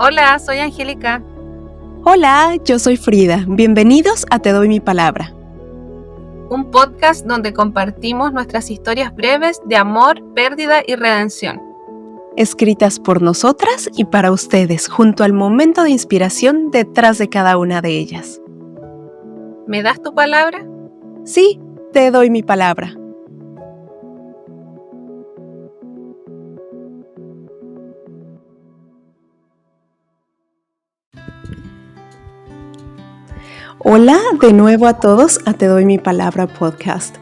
Hola, soy Angélica. Hola, yo soy Frida. Bienvenidos a Te doy mi palabra. Un podcast donde compartimos nuestras historias breves de amor, pérdida y redención. Escritas por nosotras y para ustedes, junto al momento de inspiración detrás de cada una de ellas. ¿Me das tu palabra? Sí, te doy mi palabra. Hola de nuevo a todos a Te doy mi palabra podcast.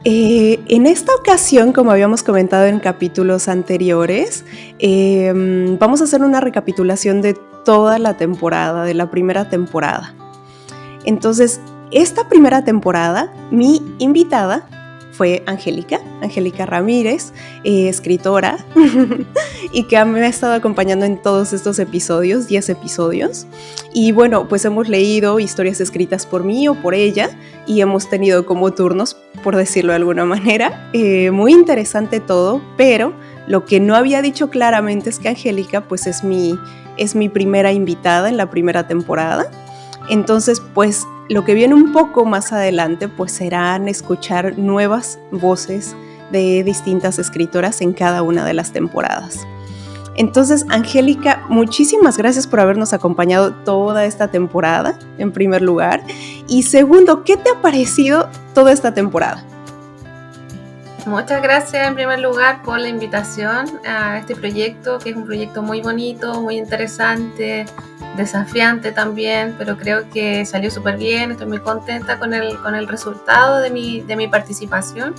En esta ocasión, como habíamos comentado en capítulos anteriores, vamos a hacer una recapitulación de toda la temporada, de la primera temporada. Entonces, esta primera temporada, mi invitada fue Angélica Ramírez, escritora, y que me ha estado acompañando en todos estos episodios, 10 episodios. Y bueno, pues hemos leído historias escritas por mí o por ella, y hemos tenido como turnos, por decirlo de alguna manera. Muy interesante todo, pero lo que no había dicho claramente es que Angélica pues es mi primera invitada en la primera temporada. Entonces, pues lo que viene un poco más adelante pues serán escuchar nuevas voces de distintas escritoras en cada una de las temporadas. Entonces, Angélica, muchísimas gracias por habernos acompañado toda esta temporada, en primer lugar. Y segundo, ¿qué te ha parecido toda esta temporada? Muchas gracias en primer lugar por la invitación a este proyecto, que es un proyecto muy bonito, muy interesante, desafiante también, pero creo que salió súper bien. Estoy muy contenta con el resultado de mi participación.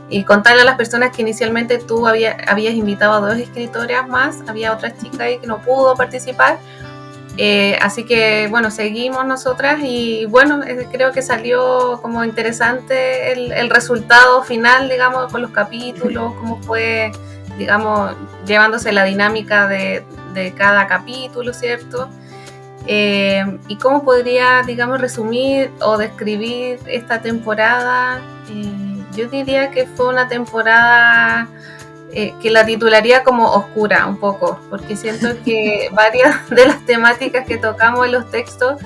Y contarle a las personas que inicialmente tú habías invitado a 2 escritoras más, había otra chica ahí que no pudo participar, así que bueno, seguimos nosotras y bueno, creo que salió como interesante el resultado final, digamos, con los capítulos, cómo fue, digamos, llevándose la dinámica de cada capítulo, ¿cierto? Y cómo podría, digamos, resumir o describir esta temporada. Yo diría que fue una temporada que la titularía como oscura un poco, porque siento que varias de las temáticas que tocamos en los textos,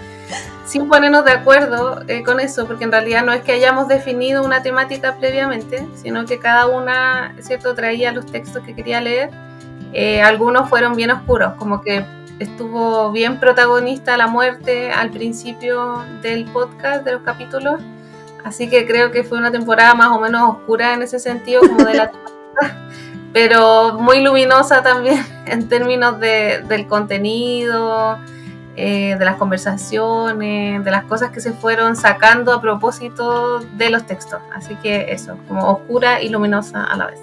sin ponernos de acuerdo con eso, porque en realidad no es que hayamos definido una temática previamente, sino que cada una, ¿cierto?, traía los textos que quería leer. Algunos fueron bien oscuros, como que estuvo bien protagonista la muerte al principio del podcast, de los capítulos. Así que creo que fue una temporada más o menos oscura en ese sentido, como de la pero muy luminosa también en términos del contenido, de las conversaciones, de las cosas que se fueron sacando a propósito de los textos. Así que eso, como oscura y luminosa a la vez.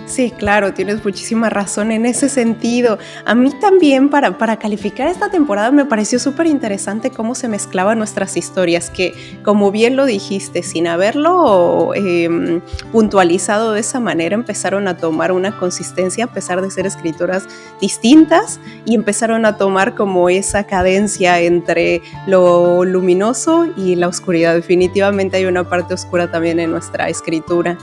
Sí, claro, tienes muchísima razón en ese sentido. A mí también para calificar esta temporada me pareció súper interesante cómo se mezclaban nuestras historias, que como bien lo dijiste, sin haberlo puntualizado de esa manera, empezaron a tomar una consistencia a pesar de ser escritoras distintas y empezaron a tomar como esa cadencia entre lo luminoso y la oscuridad. Definitivamente hay una parte oscura también en nuestra escritura.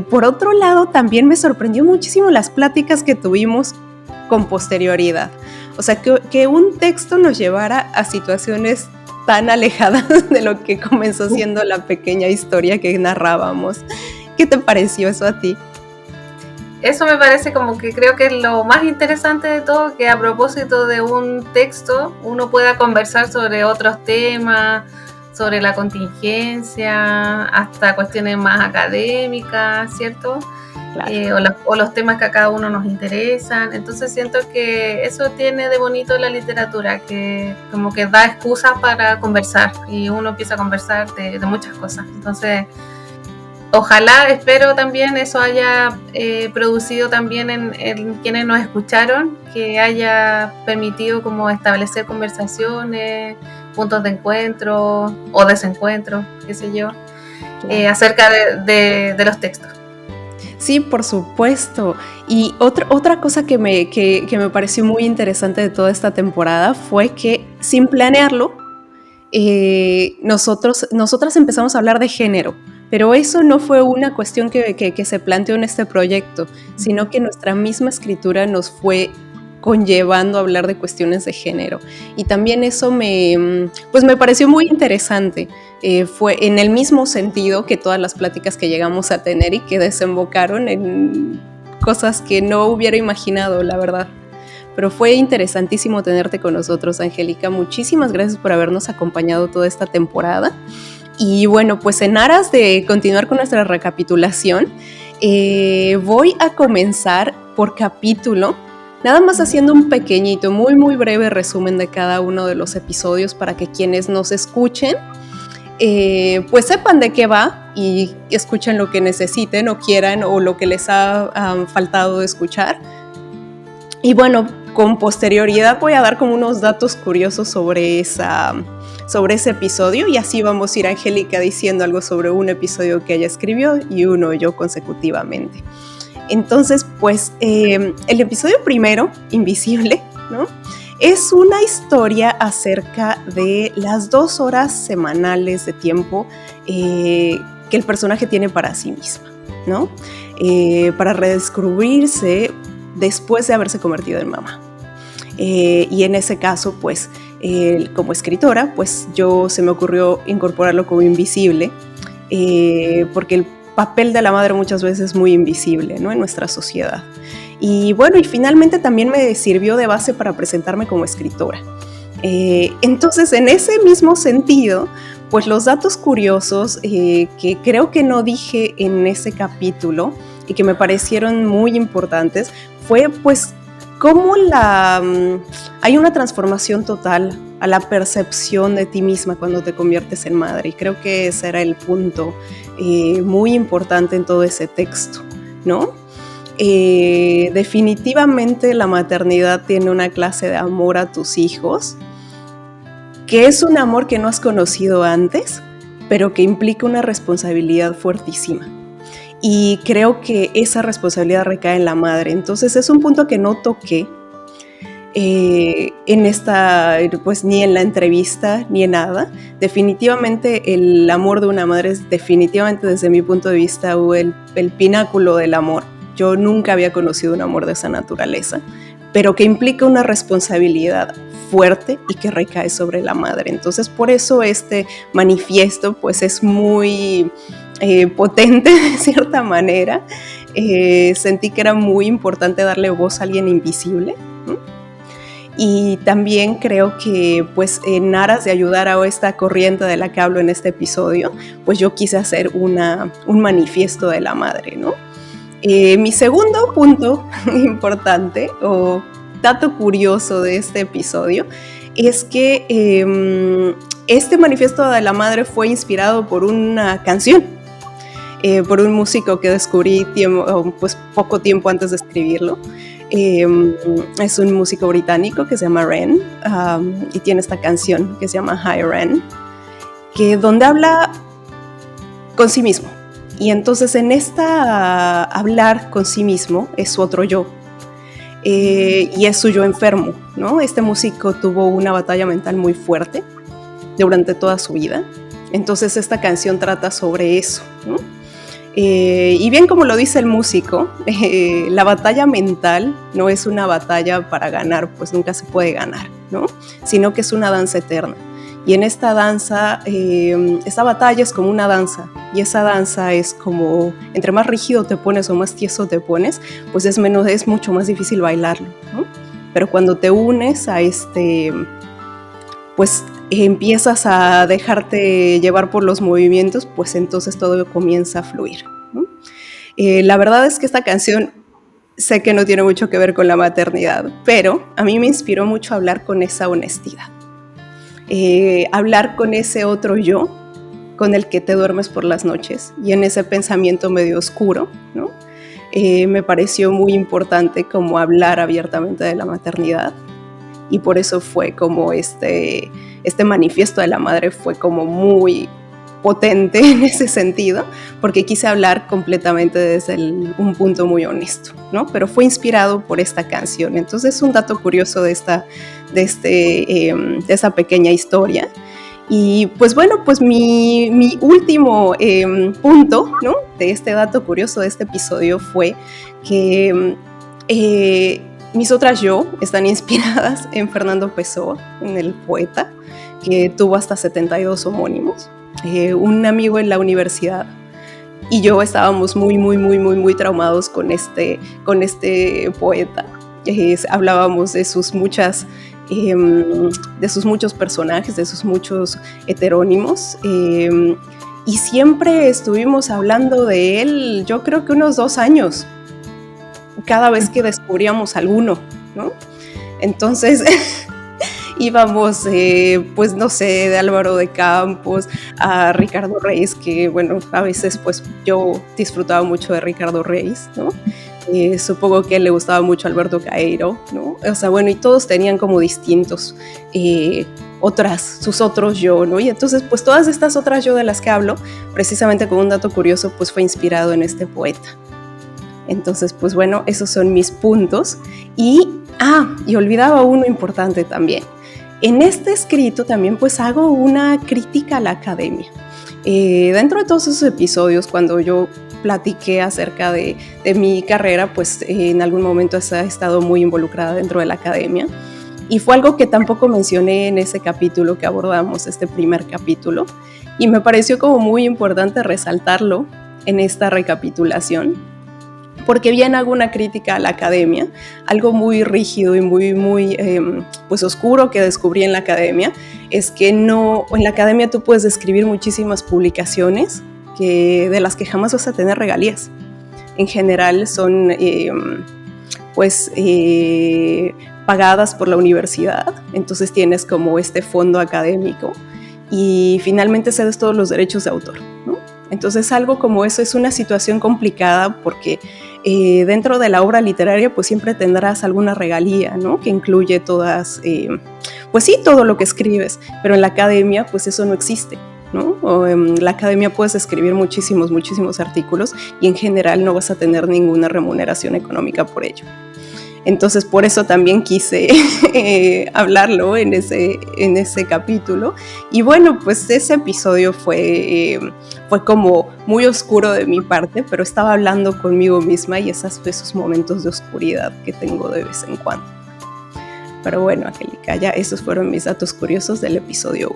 Por otro lado, también me sorprendió muchísimo las pláticas que tuvimos con posterioridad. O sea, que un texto nos llevara a situaciones tan alejadas de lo que comenzó siendo la pequeña historia que narrábamos. ¿Qué te pareció eso a ti? Eso me parece como que creo que es lo más interesante de todo, que a propósito de un texto uno pueda conversar sobre otros temas, sobre la contingencia, hasta cuestiones más académicas, ¿cierto? Claro. O los temas que a cada uno nos interesan. Entonces siento que eso tiene de bonito la literatura, que como que da excusas para conversar y uno empieza a conversar de muchas cosas. Entonces, ojalá, espero también eso haya producido también en quienes nos escucharon, que haya permitido como establecer conversaciones, puntos de encuentro o desencuentro, qué sé yo, claro, acerca de los textos. Sí, por supuesto. Y otra cosa que me pareció muy interesante de toda esta temporada fue que, sin planearlo, nosotras empezamos a hablar de género, pero eso no fue una cuestión que se planteó en este proyecto, sino que nuestra misma escritura nos fue conllevando hablar de cuestiones de género. Y también eso me pareció muy interesante. Fue en el mismo sentido que todas las pláticas que llegamos a tener y que desembocaron en cosas que no hubiera imaginado, la verdad. Pero fue interesantísimo tenerte con nosotros, Angélica. Muchísimas gracias por habernos acompañado toda esta temporada. Y bueno, pues en aras de continuar con nuestra recapitulación, voy a comenzar por capítulo, nada más haciendo un pequeñito, muy muy breve resumen de cada uno de los episodios para que quienes nos escuchen pues sepan de qué va y escuchen lo que necesiten o quieran o lo que les ha faltado escuchar. Y bueno, con posterioridad voy a dar como unos datos curiosos sobre ese episodio, y así vamos a ir, Angélica, diciendo algo sobre un episodio que ella escribió y uno yo consecutivamente. Entonces, pues el episodio primero, Invisible, ¿no?, es una historia acerca de las 2 horas semanales de tiempo que el personaje tiene para sí misma, ¿no?, para redescubrirse después de haberse convertido en mamá. Y en ese caso, pues, como escritora, pues se me ocurrió incorporarlo como invisible, porque el papel de la madre muchas veces es muy invisible, ¿no?, en nuestra sociedad. Y bueno, y finalmente también me sirvió de base para presentarme como escritora. Entonces, en ese mismo sentido, pues los datos curiosos que creo que no dije en ese capítulo y que me parecieron muy importantes fue pues cómo hay una transformación total a la percepción de ti misma cuando te conviertes en madre, y creo que ese era el punto muy importante en todo ese texto, ¿no? Definitivamente la maternidad tiene una clase de amor a tus hijos, que es un amor que no has conocido antes, pero que implica una responsabilidad fuertísima. Y creo que esa responsabilidad recae en la madre. Entonces es un punto que no toqué pues ni en la entrevista ni en nada. Definitivamente el amor de una madre es definitivamente, desde mi punto de vista, el pináculo del amor. Yo nunca había conocido un amor de esa naturaleza, pero que implica una responsabilidad fuerte y que recae sobre la madre. Entonces, por eso este manifiesto pues es muy potente de cierta manera. Sentí que era muy importante darle voz a alguien invisible, ¿no? Y también creo que pues en aras de ayudar a esta corriente de la que hablo en este episodio, pues yo quise hacer un manifiesto de la madre, ¿no? Mi segundo punto importante o dato curioso de este episodio es que este manifiesto de la madre fue inspirado por una canción, por un músico que descubrí pues poco tiempo antes de escribirlo. Es un músico británico que se llama Ren, y tiene esta canción que se llama Hi Ren, donde habla con sí mismo. Y entonces en esta hablar con sí mismo es su otro yo, y es su yo enfermo, ¿no? Este músico tuvo una batalla mental muy fuerte durante toda su vida. Entonces esta canción trata sobre eso, ¿no? Y bien, como lo dice el músico, la batalla mental no es una batalla para ganar, pues nunca se puede ganar, ¿no?, sino que es una danza eterna. Y en esta danza, esta batalla es como una danza, y esa danza es como, entre más rígido te pones o más tieso te pones, pues es mucho más difícil bailarlo, ¿no? Pero cuando te unes a pues empiezas a dejarte llevar por los movimientos, pues entonces todo comienza a fluir, ¿no? La verdad es que esta canción sé que no tiene mucho que ver con la maternidad, pero a mí me inspiró mucho a hablar con esa honestidad. Hablar con ese otro yo con el que te duermes por las noches y en ese pensamiento medio oscuro, ¿no? Me pareció muy importante como hablar abiertamente de la maternidad, y por eso fue como este manifiesto de la madre fue como muy potente en ese sentido, porque quise hablar completamente desde un punto muy honesto, ¿no? Pero fue inspirado por esta canción. Entonces es un dato curioso de esa pequeña historia. Y pues bueno, pues mi último punto, ¿no?, de este dato curioso de este episodio fue que mis otras yo están inspiradas en Fernando Pessoa, en el poeta, que tuvo hasta 72 homónimos. Un amigo en la universidad y yo estábamos muy traumados con este poeta. Hablábamos de sus muchos personajes, de sus muchos heterónimos, y siempre estuvimos hablando de él, yo creo que unos 2 años, cada vez que descubríamos alguno, ¿no? Entonces íbamos, pues no sé, de Álvaro de Campos a Ricardo Reis, que bueno, a veces pues yo disfrutaba mucho de Ricardo Reis, ¿no? Supongo que a él le gustaba mucho Alberto Caeiro, ¿no? O sea, bueno, y todos tenían como distintos sus otros yo, ¿no? Y entonces, pues todas estas otras yo de las que hablo, precisamente con un dato curioso, pues fue inspirado en este poeta. Entonces, pues bueno, esos son mis puntos. Y olvidaba uno importante también. En este escrito también pues hago una crítica a la academia. Dentro de todos esos episodios, cuando yo platiqué acerca de mi carrera, pues en algún momento he estado muy involucrada dentro de la academia. Y fue algo que tampoco mencioné en ese capítulo que abordamos, este primer capítulo. Y me pareció como muy importante resaltarlo en esta recapitulación, porque bien hago una crítica a la academia, algo muy rígido y muy pues oscuro que descubrí en la academia, es que en la academia tú puedes escribir muchísimas publicaciones de las que jamás vas a tener regalías. En general son pagadas por la universidad, entonces tienes como este fondo académico y finalmente cedes todos los derechos de autor, ¿no? Entonces algo como eso es una situación complicada porque dentro de la obra literaria pues siempre tendrás alguna regalía, ¿no? Que incluye todas, pues sí, todo lo que escribes, pero en la academia pues eso no existe, ¿no? En la academia puedes escribir muchísimos artículos y en general no vas a tener ninguna remuneración económica por ello. Entonces por eso también quise hablarlo en ese capítulo. Y bueno, pues ese episodio fue como muy oscuro de mi parte, pero estaba hablando conmigo misma y esos momentos de oscuridad que tengo de vez en cuando. Pero bueno, Angélica, ya esos fueron mis datos curiosos del episodio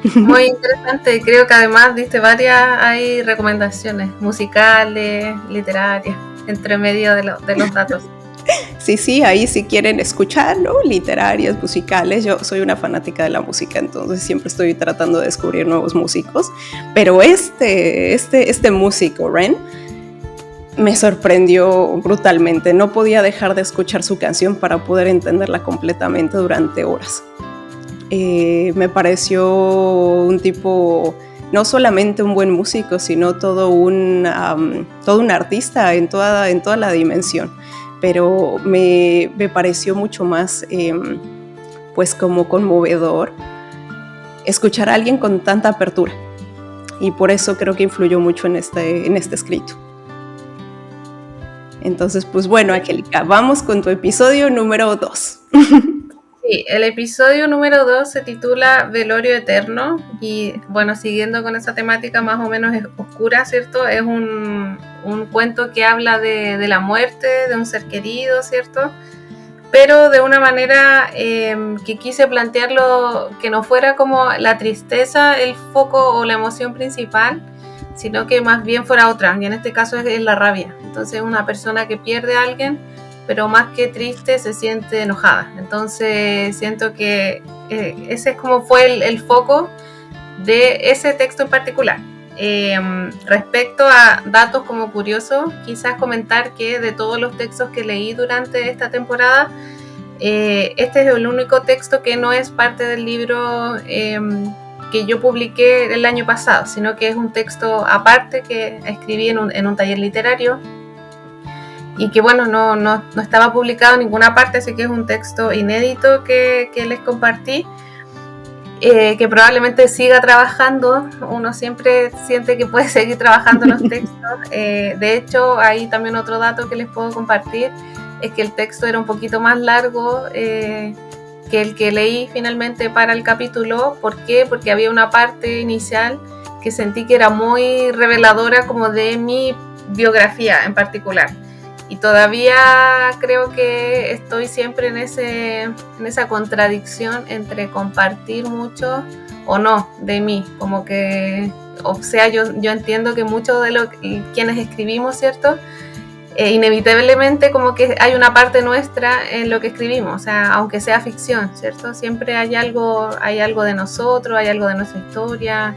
1. Muy interesante, creo que además diste hay recomendaciones musicales, literarias, entre medio de los datos. Sí, ahí si quieren escuchar, ¿no? Literarias, musicales. Yo soy una fanática de la música, entonces siempre estoy tratando de descubrir nuevos músicos. Pero este músico, Ren, me sorprendió brutalmente. No podía dejar de escuchar su canción para poder entenderla completamente durante horas. Me pareció un tipo, no solamente un buen músico, sino todo un artista en toda la dimensión. Pero me pareció mucho más pues como conmovedor escuchar a alguien con tanta apertura, y por eso creo que influyó mucho en este escrito. Entonces pues bueno, Angélica, vamos con tu episodio número 2. Sí, el episodio número 2 se titula Velorio Eterno y bueno, siguiendo con esa temática más o menos oscura, ¿cierto? Es un cuento que habla de la muerte de un ser querido, ¿cierto? Pero de una manera que quise plantearlo que no fuera como la tristeza el foco o la emoción principal, sino que más bien fuera otra, y en este caso es la rabia. Entonces una persona que pierde a alguien, pero más que triste se siente enojada. Entonces siento que ese es como fue el foco de ese texto en particular. Respecto a datos como curiosos, quizás comentar que de todos los textos que leí durante esta temporada, este es el único texto que no es parte del libro que yo publiqué el año pasado, sino que es un texto aparte que escribí en un taller literario y que bueno, no estaba publicado en ninguna parte, así que es un texto inédito que les compartí, que probablemente siga trabajando. Uno siempre siente que puede seguir trabajando los textos. De hecho, hay también otro dato que les puedo compartir, es que el texto era un poquito más largo que el que leí finalmente para el capítulo. ¿Por qué? Porque había una parte inicial que sentí que era muy reveladora como de mi biografía en particular. Y todavía creo que estoy siempre en esa contradicción entre compartir mucho o no de mí, como que, o sea, yo entiendo que mucho de quienes escribimos, ¿cierto? Inevitablemente como que hay una parte nuestra en lo que escribimos, o sea, aunque sea ficción, ¿cierto? Siempre hay algo de nosotros, hay algo de nuestra historia,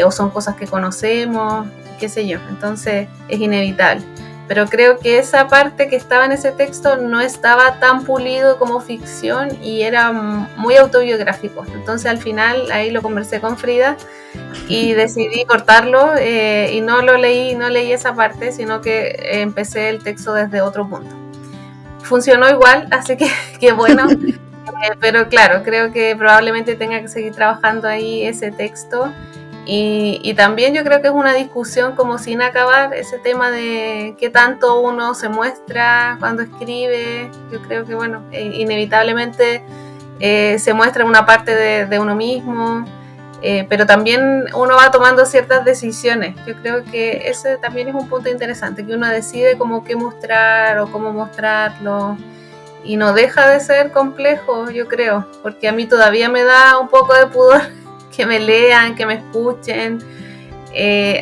o son cosas que conocemos, qué sé yo, entonces es inevitable. Pero creo que esa parte que estaba en ese texto no estaba tan pulido como ficción y era muy autobiográfico. Entonces al final ahí lo conversé con Frida y decidí cortarlo y no leí esa parte, sino que empecé el texto desde otro punto. Funcionó igual, así que bueno, pero claro, creo que probablemente tenga que seguir trabajando ahí ese texto. Y también yo creo que es una discusión como sin acabar, ese tema de qué tanto uno se muestra cuando escribe. Yo creo que, bueno, inevitablemente se muestra una parte de uno mismo, pero también uno va tomando ciertas decisiones. Yo creo que ese también es un punto interesante, que uno decide como qué mostrar o cómo mostrarlo. Y no deja de ser complejo, yo creo, porque a mí todavía me da un poco de pudor que me lean, que me escuchen,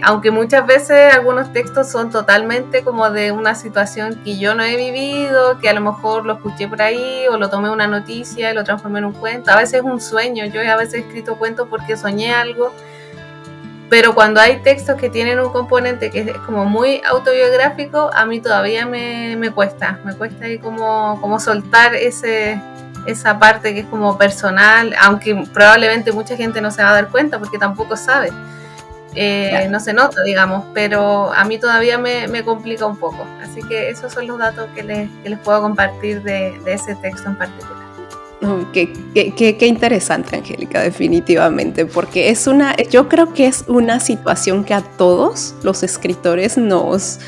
aunque muchas veces algunos textos son totalmente como de una situación que yo no he vivido, que a lo mejor lo escuché por ahí o lo tomé una noticia y lo transformé en un cuento. A veces es un sueño, yo a veces he escrito cuentos porque soñé algo, pero cuando hay textos que tienen un componente que es como muy autobiográfico, a mí todavía me cuesta ahí como soltar esa parte que es como personal, aunque probablemente mucha gente no se va a dar cuenta porque tampoco sabe, claro. No se nota, digamos, pero a mí todavía me complica un poco, así que esos son los datos que les puedo compartir de ese texto en particular. Qué interesante, Angélica, definitivamente, porque yo creo que es una situación que a todos los escritores nos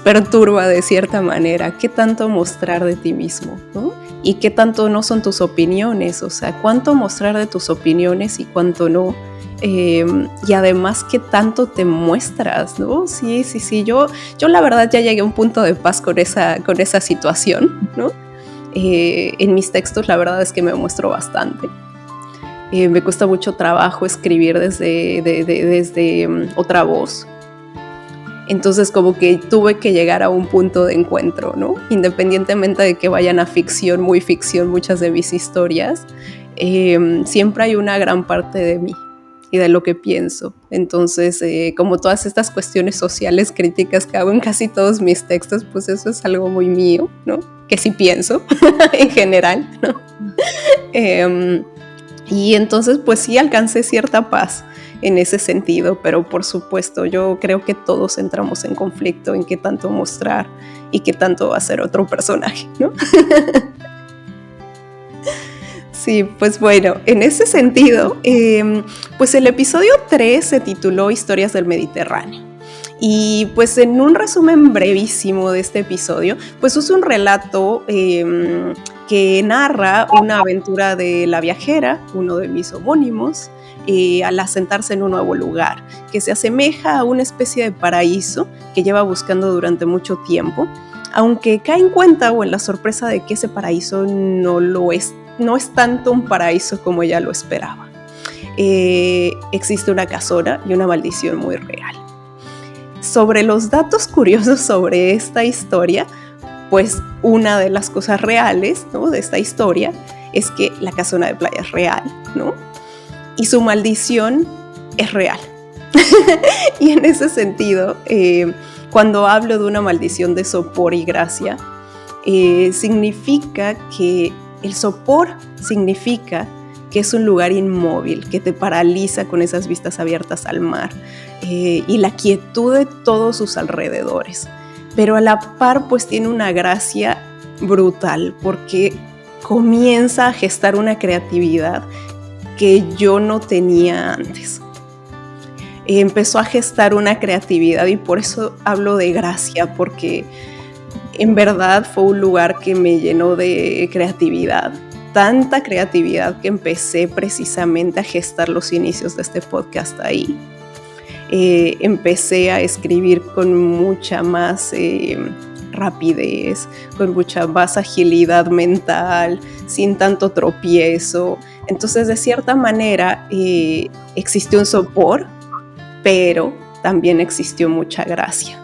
perturba de cierta manera. ¿Qué tanto mostrar de ti mismo, ¿no? Y qué tanto no son tus opiniones, o sea, cuánto mostrar de tus opiniones y cuánto no. Y además, ¿qué tanto te muestras, no? Sí, yo la verdad ya llegué a un punto de paz con esa situación, ¿no? En mis textos la verdad es que me muestro bastante. Me cuesta mucho trabajo escribir desde otra voz. Entonces como que tuve que llegar a un punto de encuentro, ¿no? Independientemente de que vayan a ficción, muy ficción, muchas de mis historias, siempre hay una gran parte de mí y de lo que pienso. Entonces, como todas estas cuestiones sociales, críticas que hago en casi todos mis textos, pues eso es algo muy mío, ¿no? Que sí pienso en general, ¿no? Y entonces, pues sí alcancé cierta paz en ese sentido, pero por supuesto yo creo que todos entramos en conflicto en qué tanto mostrar y qué tanto va a ser otro personaje, ¿no? Sí, pues bueno, en ese sentido, pues el episodio 3 se tituló Historias del Mediterráneo. Y pues en un resumen brevísimo de este episodio, pues es un relato que narra una aventura de la viajera, uno de mis homónimos, al asentarse en un nuevo lugar, que se asemeja a una especie de paraíso que lleva buscando durante mucho tiempo, aunque cae en cuenta o en la sorpresa de que ese paraíso no es tanto un paraíso como ella lo esperaba. Existe una casona y una maldición muy real. Sobre los datos curiosos sobre esta historia, pues una de las cosas reales, ¿no?, de esta historia es que la casona de playa es real, ¿no? Y su maldición es real. Y en ese sentido, cuando hablo de una maldición de sopor y gracia, significa que el sopor significa que es un lugar inmóvil, que te paraliza con esas vistas abiertas al mar y la quietud de todos sus alrededores. Pero a la par, pues tiene una gracia brutal, porque comienza a gestar una creatividad que yo no tenía antes. Empezó a gestar una creatividad y por eso hablo de gracia, porque en verdad fue un lugar que me llenó de creatividad. Tanta creatividad que empecé precisamente a gestar los inicios de este podcast ahí. Empecé a escribir con mucha más rapidez, con mucha más agilidad mental, sin tanto tropiezo. Entonces, de cierta manera, existió un sopor, pero también existió mucha gracia.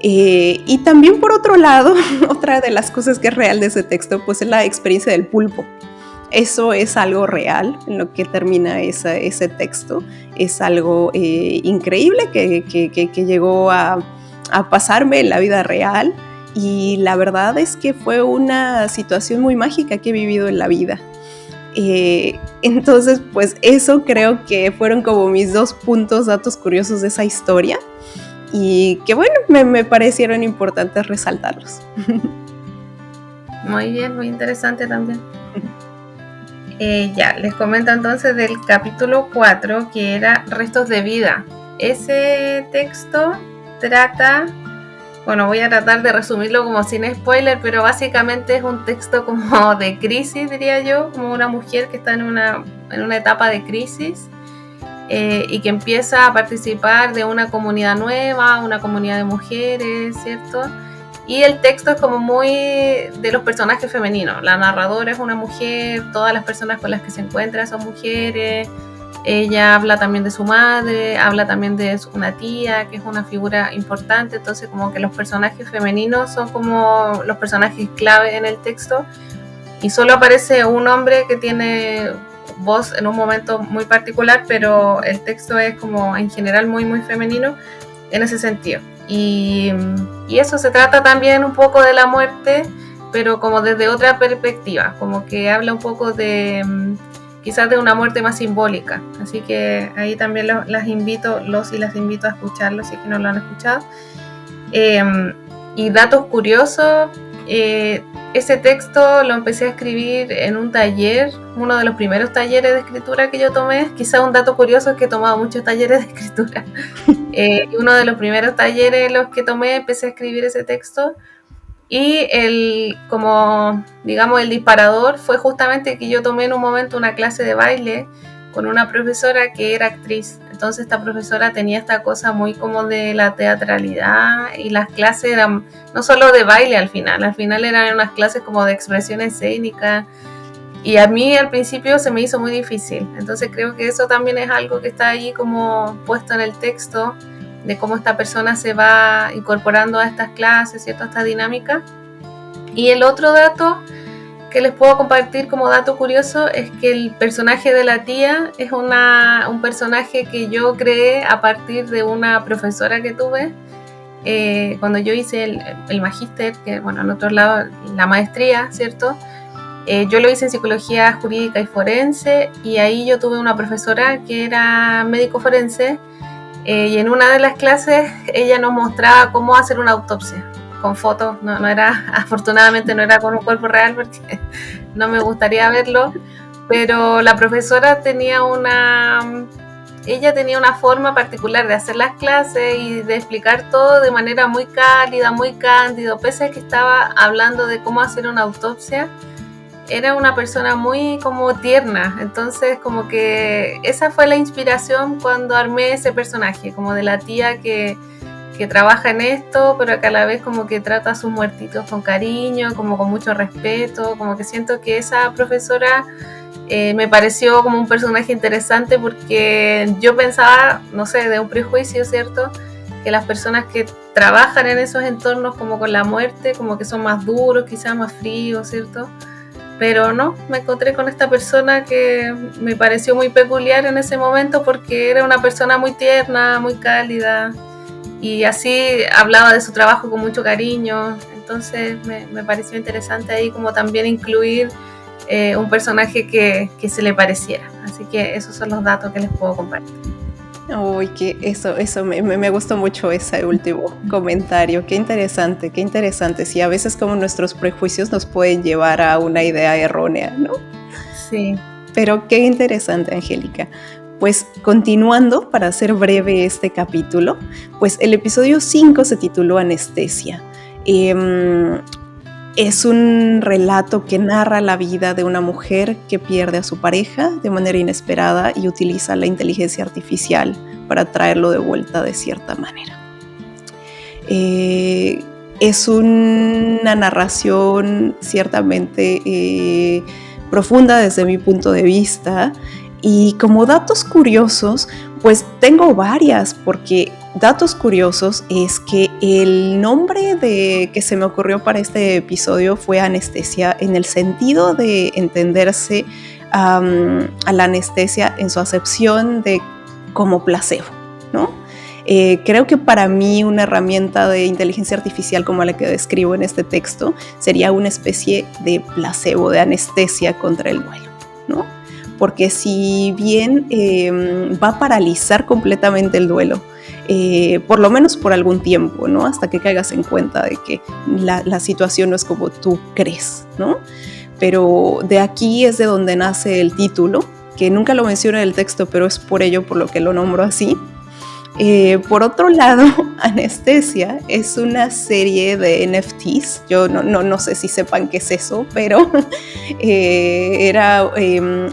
Y también, por otro lado, otra de las cosas que es real de ese texto, pues es la experiencia del pulpo. Eso es algo real en lo que termina ese texto. Es algo increíble que llegó a pasarme en la vida real, y la verdad es que fue una situación muy mágica que he vivido en la vida. Entonces, pues eso creo que fueron como mis 2 datos curiosos de esa historia, y que bueno, me parecieron importantes resaltarlos. Muy bien, muy interesante también. Ya, les comento entonces del capítulo 4, que era Restos de Vida. Ese texto trata, bueno, voy a tratar de resumirlo como sin spoiler, pero básicamente es un texto como de crisis, diría yo, como una mujer que está en una etapa de crisis, y que empieza a participar de una comunidad nueva, una comunidad de mujeres, ¿cierto? Y el texto es como muy de los personajes femeninos. La narradora es una mujer, todas las personas con las que se encuentra son mujeres. Ella habla también de su madre, habla también de una tía, que es una figura importante. Entonces, como que los personajes femeninos son como los personajes clave en el texto. Y solo aparece un hombre que tiene voz en un momento muy particular, pero el texto es como en general muy, muy femenino en ese sentido. Y eso se trata también un poco de la muerte, pero como desde otra perspectiva, como que habla un poco de quizás de una muerte más simbólica. Así que ahí también las invito a escucharlo si es que no lo han escuchado. Y datos curiosos, ese texto lo empecé a escribir en un taller, uno de los primeros talleres de escritura que yo tomé. Quizá un dato curioso es que he tomado muchos talleres de escritura. Uno de los primeros talleres en los que tomé, empecé a escribir ese texto, y el disparador fue justamente que yo tomé en un momento una clase de baile con una profesora que era actriz. Entonces esta profesora tenía esta cosa muy como de la teatralidad, y las clases eran no solo de baile al final eran unas clases como de expresión escénica, y a mí al principio se me hizo muy difícil. Entonces creo que eso también es algo que está ahí como puesto en el texto, de cómo esta persona se va incorporando a estas clases, ¿cierto? A esta dinámica. Y el otro dato que les puedo compartir como dato curioso es que el personaje de la tía es un personaje que yo creé a partir de una profesora que tuve cuando yo hice el magíster, que bueno, en otro lado la maestría, ¿cierto? Yo lo hice en psicología jurídica y forense, y ahí yo tuve una profesora que era médico forense, y en una de las clases ella nos mostraba cómo hacer una autopsia con fotos. No era, afortunadamente no era con un cuerpo real porque no me gustaría verlo, pero la profesora tenía una forma particular de hacer las clases y de explicar todo de manera muy cálida, muy cándido. Pese a que estaba hablando de cómo hacer una autopsia, era una persona muy como tierna. Entonces como que esa fue la inspiración cuando armé ese personaje, como de la tía que trabaja en esto, pero que a la vez como que trata a sus muertitos con cariño, como con mucho respeto. Como que siento que esa profesora me pareció como un personaje interesante, porque yo pensaba, no sé, de un prejuicio, ¿cierto?, que las personas que trabajan en esos entornos como con la muerte, como que son más duros, quizás más fríos, ¿cierto? Pero no, me encontré con esta persona que me pareció muy peculiar en ese momento, porque era una persona muy tierna, muy cálida, y así hablaba de su trabajo con mucho cariño. Entonces me pareció interesante ahí como también incluir un personaje que se le pareciera. Así que esos son los datos que les puedo compartir. Uy, que eso me gustó mucho ese último comentario. Qué interesante, qué interesante. Sí, a veces como nuestros prejuicios nos pueden llevar a una idea errónea, ¿no? Sí. Pero qué interesante, Angélica. Pues continuando, para hacer breve este capítulo, pues el episodio 5 se tituló Anestesia. Es un relato que narra la vida de una mujer que pierde a su pareja de manera inesperada y utiliza la inteligencia artificial para traerlo de vuelta de cierta manera. Es una narración ciertamente profunda desde mi punto de vista, y como datos curiosos, pues tengo varias, porque datos curiosos es que el nombre que se me ocurrió para este episodio fue anestesia, en el sentido de entenderse a la anestesia en su acepción de como placebo, ¿no? Creo que para mí una herramienta de inteligencia artificial como la que describo en este texto sería una especie de placebo, de anestesia contra el duelo, ¿no? Porque si bien va a paralizar completamente el duelo, por lo menos por algún tiempo, ¿no? Hasta que caigas en cuenta de que la situación no es como tú crees, ¿no? Pero de aquí es de donde nace el título, que nunca lo menciona en el texto, pero es por ello por lo que lo nombro así. Por otro lado, Anestesia es una serie de NFTs. Yo no sé si sepan qué es eso, pero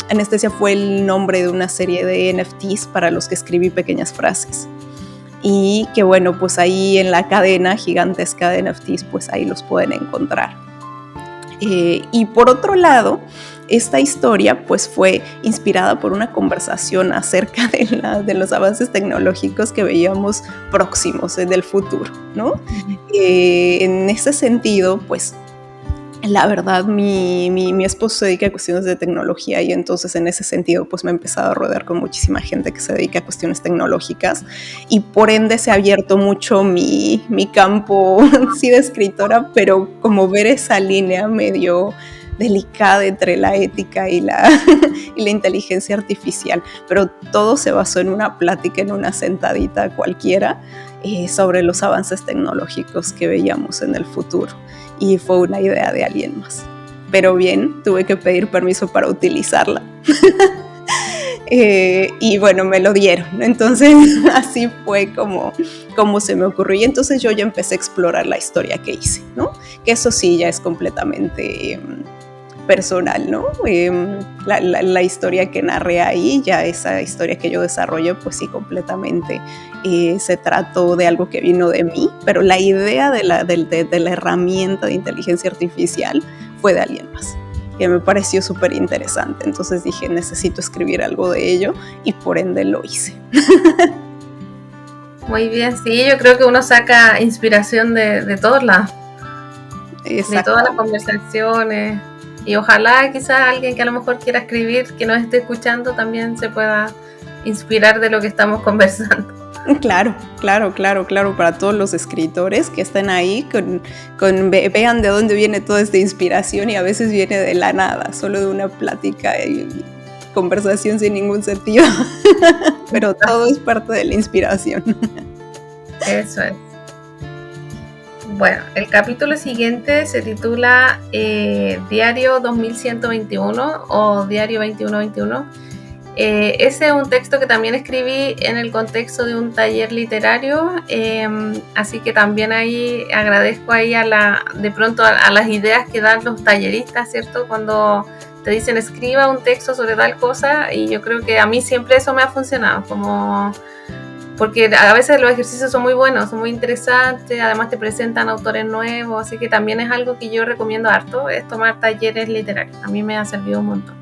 Anestesia fue el nombre de una serie de NFTs para los que escribí pequeñas frases. Y que bueno, pues ahí en la cadena gigantesca de NFTs, pues ahí los pueden encontrar. Y por otro lado, esta historia pues fue inspirada por una conversación acerca de los avances tecnológicos que veíamos próximos del futuro, ¿no? En ese sentido, pues la verdad, mi esposo se dedica a cuestiones de tecnología, y entonces en ese sentido pues me he empezado a rodear con muchísima gente que se dedica a cuestiones tecnológicas, y por ende se ha abierto mucho mi campo, sí, de escritora, pero como ver esa línea medio delicada entre la ética y la inteligencia artificial. Pero todo se basó en una plática, en una sentadita cualquiera, sobre los avances tecnológicos que veíamos en el futuro. Y fue una idea de alguien más. Pero bien, tuve que pedir permiso para utilizarla. Y bueno, me lo dieron. Entonces así fue como se me ocurrió. Y entonces yo ya empecé a explorar la historia que hice, ¿no? Que eso sí ya es completamente personal, ¿no? La historia que narré ahí, ya esa historia que yo desarrollo, pues sí, completamente se trató de algo que vino de mí, pero la idea de la herramienta de inteligencia artificial fue de alguien más, que me pareció súper interesante. Entonces dije, necesito escribir algo de ello, y por ende lo hice. Muy bien, sí, yo creo que uno saca inspiración de todos lados, de todas las conversaciones. Y ojalá quizás alguien que a lo mejor quiera escribir, que nos esté escuchando, también se pueda inspirar de lo que estamos conversando. Claro, para todos los escritores que están ahí, vean de dónde viene toda esta inspiración, y a veces viene de la nada, solo de una plática y conversación sin ningún sentido, pero todo es parte de la inspiración. Eso es. Bueno, el capítulo siguiente se titula Diario 2121 o Diario 2121. Ese es un texto que también escribí en el contexto de un taller literario, así que también ahí agradezco ahí de pronto a las ideas que dan los talleristas, ¿cierto? Cuando te dicen escriba un texto sobre tal cosa, y yo creo que a mí siempre eso me ha funcionado, porque a veces los ejercicios son muy buenos, son muy interesantes, además te presentan autores nuevos, así que también es algo que yo recomiendo harto, es tomar talleres literarios. A mí me ha servido un montón.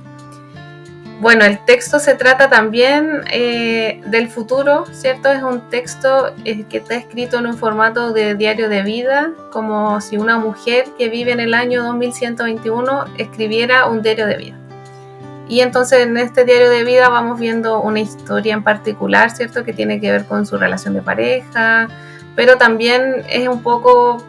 Bueno, el texto se trata también del futuro, ¿cierto? Es un texto que está escrito en un formato de diario de vida, como si una mujer que vive en el año 2121 escribiera un diario de vida. Y entonces en este diario de vida vamos viendo una historia en particular, ¿cierto? Que tiene que ver con su relación de pareja, pero también es un poco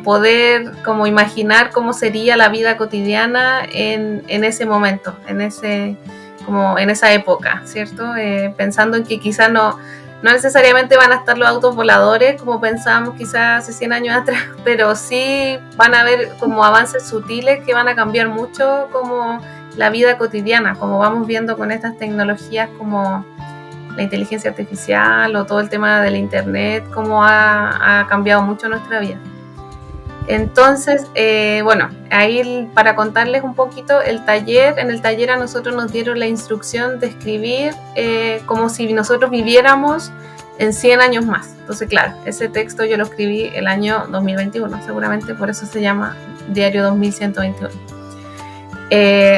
poder como imaginar cómo sería la vida cotidiana en ese momento, en esa época, ¿cierto? Pensando en que quizás no necesariamente van a estar los autos voladores como pensábamos quizás hace 100 años atrás, pero sí van a haber como avances sutiles que van a cambiar mucho como la vida cotidiana, como vamos viendo con estas tecnologías como la inteligencia artificial o todo el tema del internet, cómo ha cambiado mucho nuestra vida. Entonces, bueno, ahí para contarles un poquito, en el taller a nosotros nos dieron la instrucción de escribir como si nosotros viviéramos en 100 años más. Entonces, claro, ese texto yo lo escribí el año 2021, seguramente por eso se llama Diario 2121.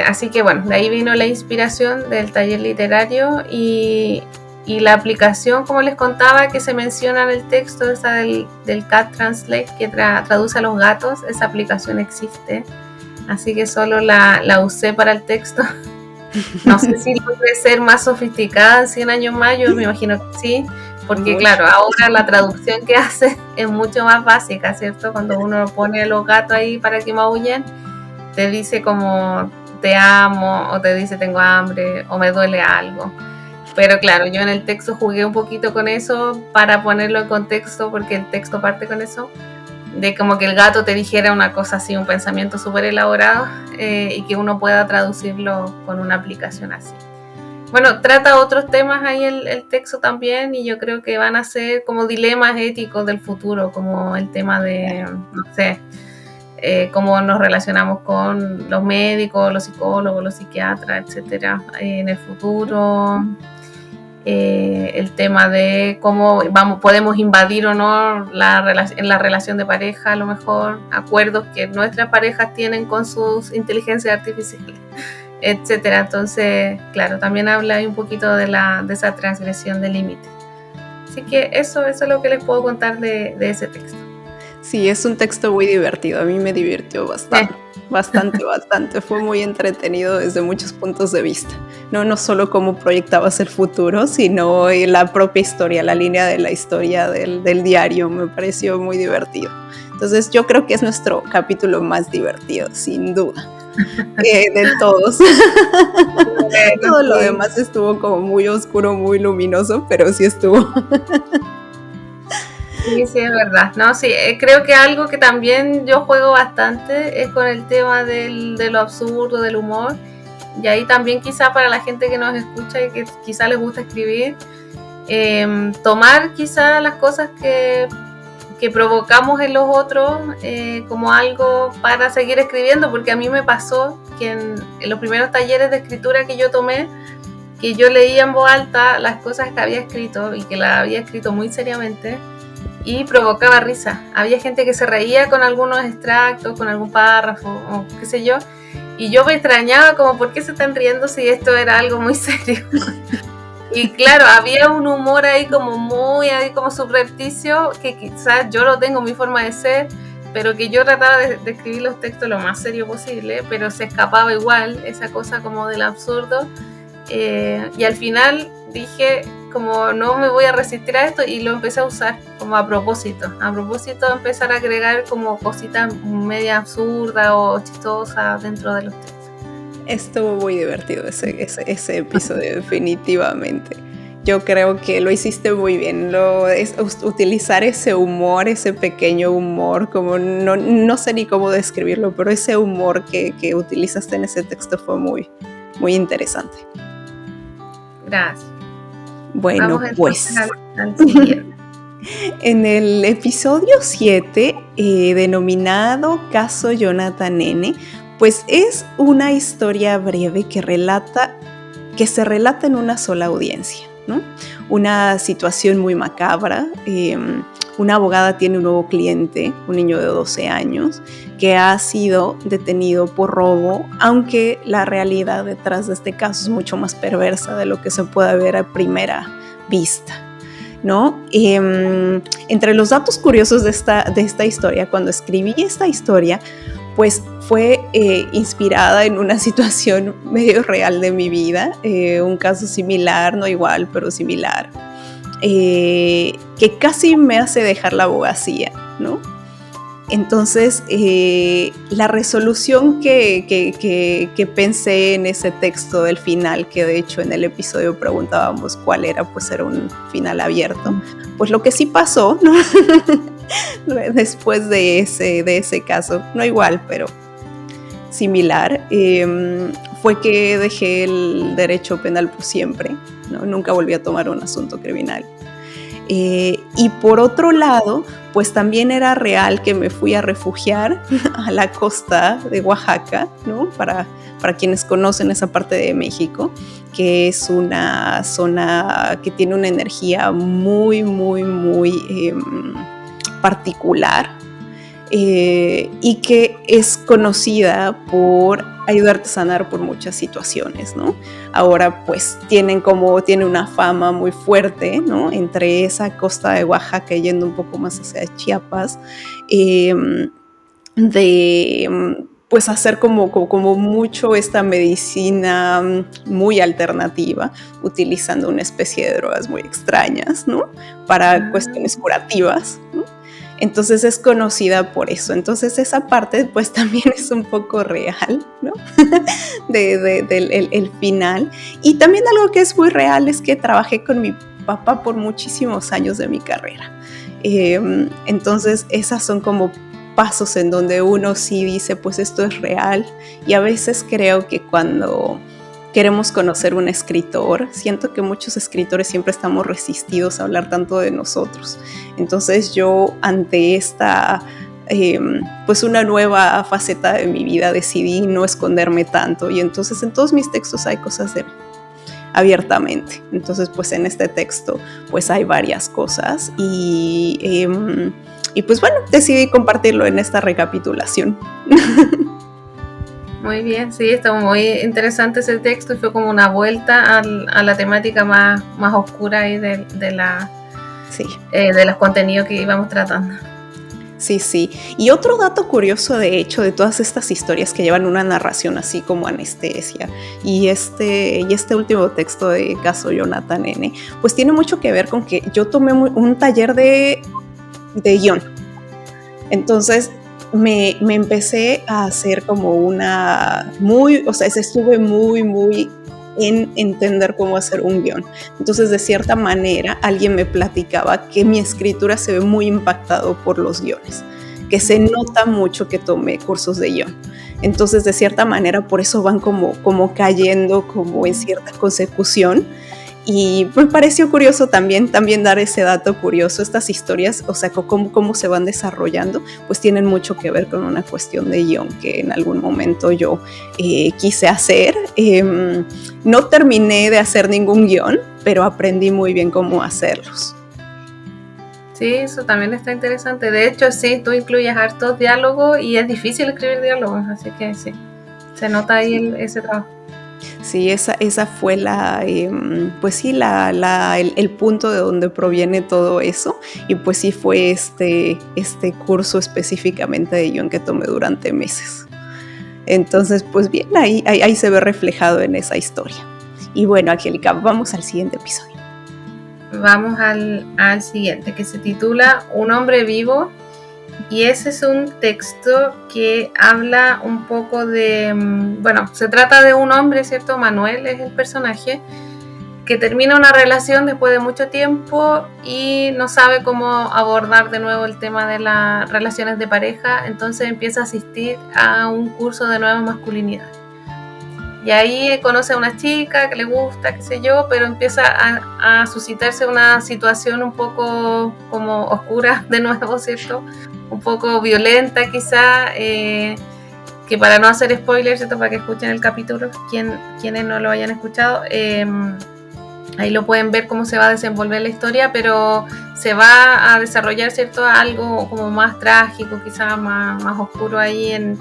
Así que bueno, de ahí vino la inspiración del taller literario y la aplicación, como les contaba, que se menciona en el texto, esa del Cat Translate, que traduce a los gatos, esa aplicación existe. Así que solo la usé para el texto. No sé si puede ser más sofisticada en 100 años más, yo me imagino que sí, porque claro, ahora la traducción que hace es mucho más básica, ¿cierto? Cuando uno pone a los gatos ahí para que maullen, te dice como te amo, o te dice tengo hambre, o me duele algo. Pero claro, yo en el texto jugué un poquito con eso para ponerlo en contexto, porque el texto parte con eso, de como que el gato te dijera una cosa así, un pensamiento súper elaborado, y que uno pueda traducirlo con una aplicación así. Bueno, trata otros temas ahí el texto también, y yo creo que van a ser como dilemas éticos del futuro, como el tema de, no sé, cómo nos relacionamos con los médicos, los psicólogos, los psiquiatras, etcétera, en el futuro. El tema de cómo podemos invadir o no en la relación de pareja, a lo mejor acuerdos que nuestras parejas tienen con sus inteligencias artificiales, etcétera. Entonces, claro, también habla un poquito de esa transgresión de límites. Así que eso es lo que les puedo contar de ese texto. Sí, es un texto muy divertido, a mí me divirtió bastante. Bastante. Fue muy entretenido desde muchos puntos de vista. No solo cómo proyectabas el futuro, sino la propia historia, la línea de la historia del diario. Me pareció muy divertido. Entonces yo creo que es nuestro capítulo más divertido, sin duda, de todos. Todo lo demás estuvo como muy oscuro, muy luminoso, pero sí estuvo... Sí, es verdad. No, sí, creo que algo que también yo juego bastante es con el tema de lo absurdo, del humor. Y ahí también quizá para la gente que nos escucha y que quizá les gusta escribir, tomar quizá las cosas que provocamos en los otros como algo para seguir escribiendo, porque a mí me pasó que en los primeros talleres de escritura que yo tomé, que yo leía en voz alta las cosas que había escrito y que las había escrito muy seriamente, y provocaba risa. Había gente que se reía con algunos extractos, con algún párrafo o qué sé yo, y yo me extrañaba como ¿por qué se están riendo si esto era algo muy serio? Y claro, había un humor ahí como muy ahí como subrepticio, que quizás yo lo tengo, mi forma de ser, pero que yo trataba de escribir los textos lo más serio posible, pero se escapaba igual esa cosa como del absurdo, y al final dije como no me voy a resistir a esto, y lo empecé a usar como a propósito empezar a agregar como cositas media absurdas o chistosas dentro de los textos. Estuvo muy divertido ese episodio, definitivamente. Yo creo que lo hiciste muy bien, utilizar ese humor, ese pequeño humor, como no sé ni cómo describirlo, pero ese humor que utilizaste en ese texto fue muy, muy interesante. Gracias. Bueno, pues en el episodio 7, denominado Caso Jonathan N., pues es una historia breve que se relata en una sola audiencia, ¿no? Una situación muy macabra. Una abogada tiene un nuevo cliente, un niño de 12 años, que ha sido detenido por robo, aunque la realidad detrás de este caso es mucho más perversa de lo que se puede ver a primera vista, ¿no? Entre los datos curiosos de esta historia, cuando escribí esta historia, pues fue inspirada en una situación medio real de mi vida, un caso similar, no igual, pero similar, que casi me hace dejar la abogacía, ¿no? Entonces, la resolución que pensé en ese texto del final, que de hecho en el episodio preguntábamos cuál era, pues era un final abierto. Pues lo que sí pasó, ¿no? Después de ese caso, no igual, pero similar, fue que dejé el derecho penal por siempre, ¿no? Nunca volví a tomar un asunto criminal. Y por otro lado, pues también era real que me fui a refugiar a la costa de Oaxaca, ¿no? Para quienes conocen esa parte de México, que es una zona que tiene una energía muy, muy, muy particular, y que es conocida por ayudarte a sanar por muchas situaciones, ¿no? Ahora pues tiene una fama muy fuerte, ¿no? Entre esa costa de Oaxaca yendo un poco más hacia Chiapas, de pues hacer como mucho esta medicina muy alternativa, utilizando una especie de drogas muy extrañas, ¿no? Para cuestiones curativas, ¿no? Entonces es conocida por eso. Entonces esa parte pues también es un poco real, ¿no? El final. Y también algo que es muy real es que trabajé con mi papá por muchísimos años de mi carrera. Entonces esas son como pasos en donde uno sí dice, pues esto es real. Y a veces creo que cuando queremos conocer un escritor, siento que muchos escritores siempre estamos resistidos a hablar tanto de nosotros. Entonces yo, ante esta pues una nueva faceta de mi vida, decidí no esconderme tanto, y entonces en todos mis textos hay cosas de mí abiertamente. Entonces pues en este texto pues hay varias cosas, y pues bueno, decidí compartirlo en esta recapitulación. Muy bien, sí, está muy interesante ese texto, y fue como una vuelta a la temática más oscura ahí de los contenidos que íbamos tratando. Sí, sí. Y otro dato curioso, de hecho, de todas estas historias que llevan una narración así como anestesia, y este último texto de Caso Jonathan N., pues tiene mucho que ver con que yo tomé un taller de guión. Entonces me empecé a hacer como estuve muy en entender cómo hacer un guión. Entonces, de cierta manera, alguien me platicaba que mi escritura se ve muy impactado por los guiones, que se nota mucho que tomé cursos de guión. Entonces, de cierta manera, por eso van como cayendo como en cierta consecución. Y me pareció curioso también dar ese dato curioso. Estas historias, o sea, cómo se van desarrollando, pues tienen mucho que ver con una cuestión de guión que en algún momento yo quise hacer. No terminé de hacer ningún guión, pero aprendí muy bien cómo hacerlos. Sí, eso también está interesante. De hecho, sí, tú incluyes hartos diálogos y es difícil escribir diálogos, así que sí, se nota ahí ese trabajo. Sí, esa fue pues sí, el punto de donde proviene todo eso, y pues sí fue este curso específicamente de guión que tomé durante meses. Entonces, pues bien, ahí se ve reflejado en esa historia. Y bueno, Angélica, vamos al siguiente episodio. Vamos al siguiente, que se titula Un hombre vivo. Y ese es un texto que habla un poco de, bueno, se trata de un hombre, ¿cierto? Manuel es el personaje, que termina una relación después de mucho tiempo y no sabe cómo abordar de nuevo el tema de las relaciones de pareja, entonces empieza a asistir a un curso de nueva masculinidad. Y ahí conoce a una chica que le gusta, qué sé yo, pero empieza a suscitarse una situación un poco como oscura de nuevo, ¿cierto? Un poco violenta quizá, que para no hacer spoilers, ¿cierto? Para que escuchen el capítulo, quienes no lo hayan escuchado, ahí lo pueden ver cómo se va a desenvolver la historia, pero se va a desarrollar, ¿cierto? Algo como más trágico, quizá más oscuro ahí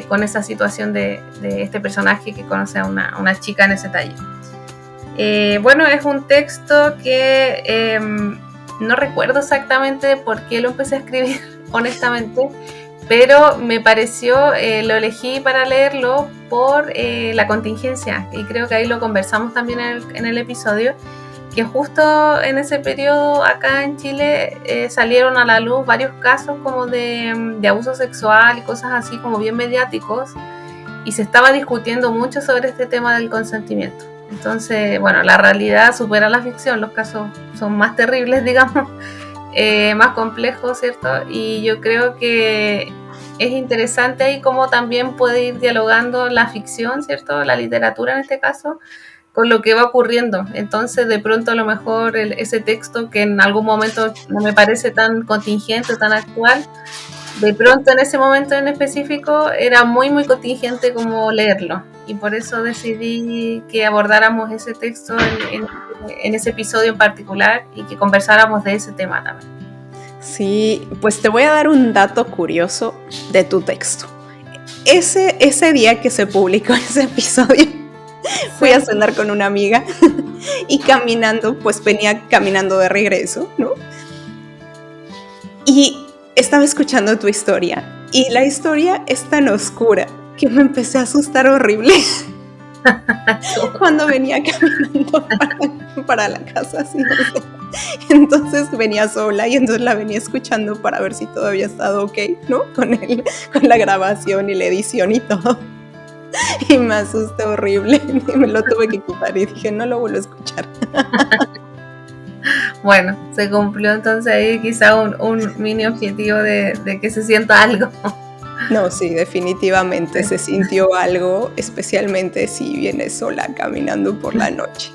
con esa situación de este personaje que conoce a una chica en ese taller. Bueno, es un texto que no recuerdo exactamente por qué lo empecé a escribir, honestamente, pero me pareció, lo elegí para leerlo por la contingencia, y creo que ahí lo conversamos también en el episodio, que justo en ese periodo acá en Chile salieron a la luz varios casos como de abuso sexual y cosas así como bien mediáticos, y se estaba discutiendo mucho sobre este tema del consentimiento. Entonces, bueno, la realidad supera la ficción, los casos son más terribles, digamos, más complejos, ¿cierto? Y yo creo que es interesante ahí cómo también puede ir dialogando la ficción, ¿cierto? La literatura en este caso, con lo que va ocurriendo. Entonces, de pronto, a lo mejor ese texto que en algún momento no me parece tan contingente, tan actual, de pronto en ese momento en específico era muy, muy contingente como leerlo. Y por eso decidí que abordáramos ese texto en ese episodio en particular y que conversáramos de ese tema también. Sí, pues te voy a dar un dato curioso de tu texto. Ese día que se publicó ese episodio, fui a cenar con una amiga y caminando, pues venía caminando de regreso, ¿no? Y estaba escuchando tu historia y la historia es tan oscura que me empecé a asustar horrible cuando venía caminando para la casa, así, no sé. Entonces venía sola y entonces la venía escuchando para ver si todo había estado ok, ¿no? Con la grabación y la edición y todo. Y me asusté horrible y me lo tuve que quitar y dije, no lo vuelvo a escuchar. Bueno, se cumplió entonces ahí quizá un mini objetivo de que se sienta algo. No, sí, definitivamente se sintió algo, especialmente si vienes sola caminando por la noche.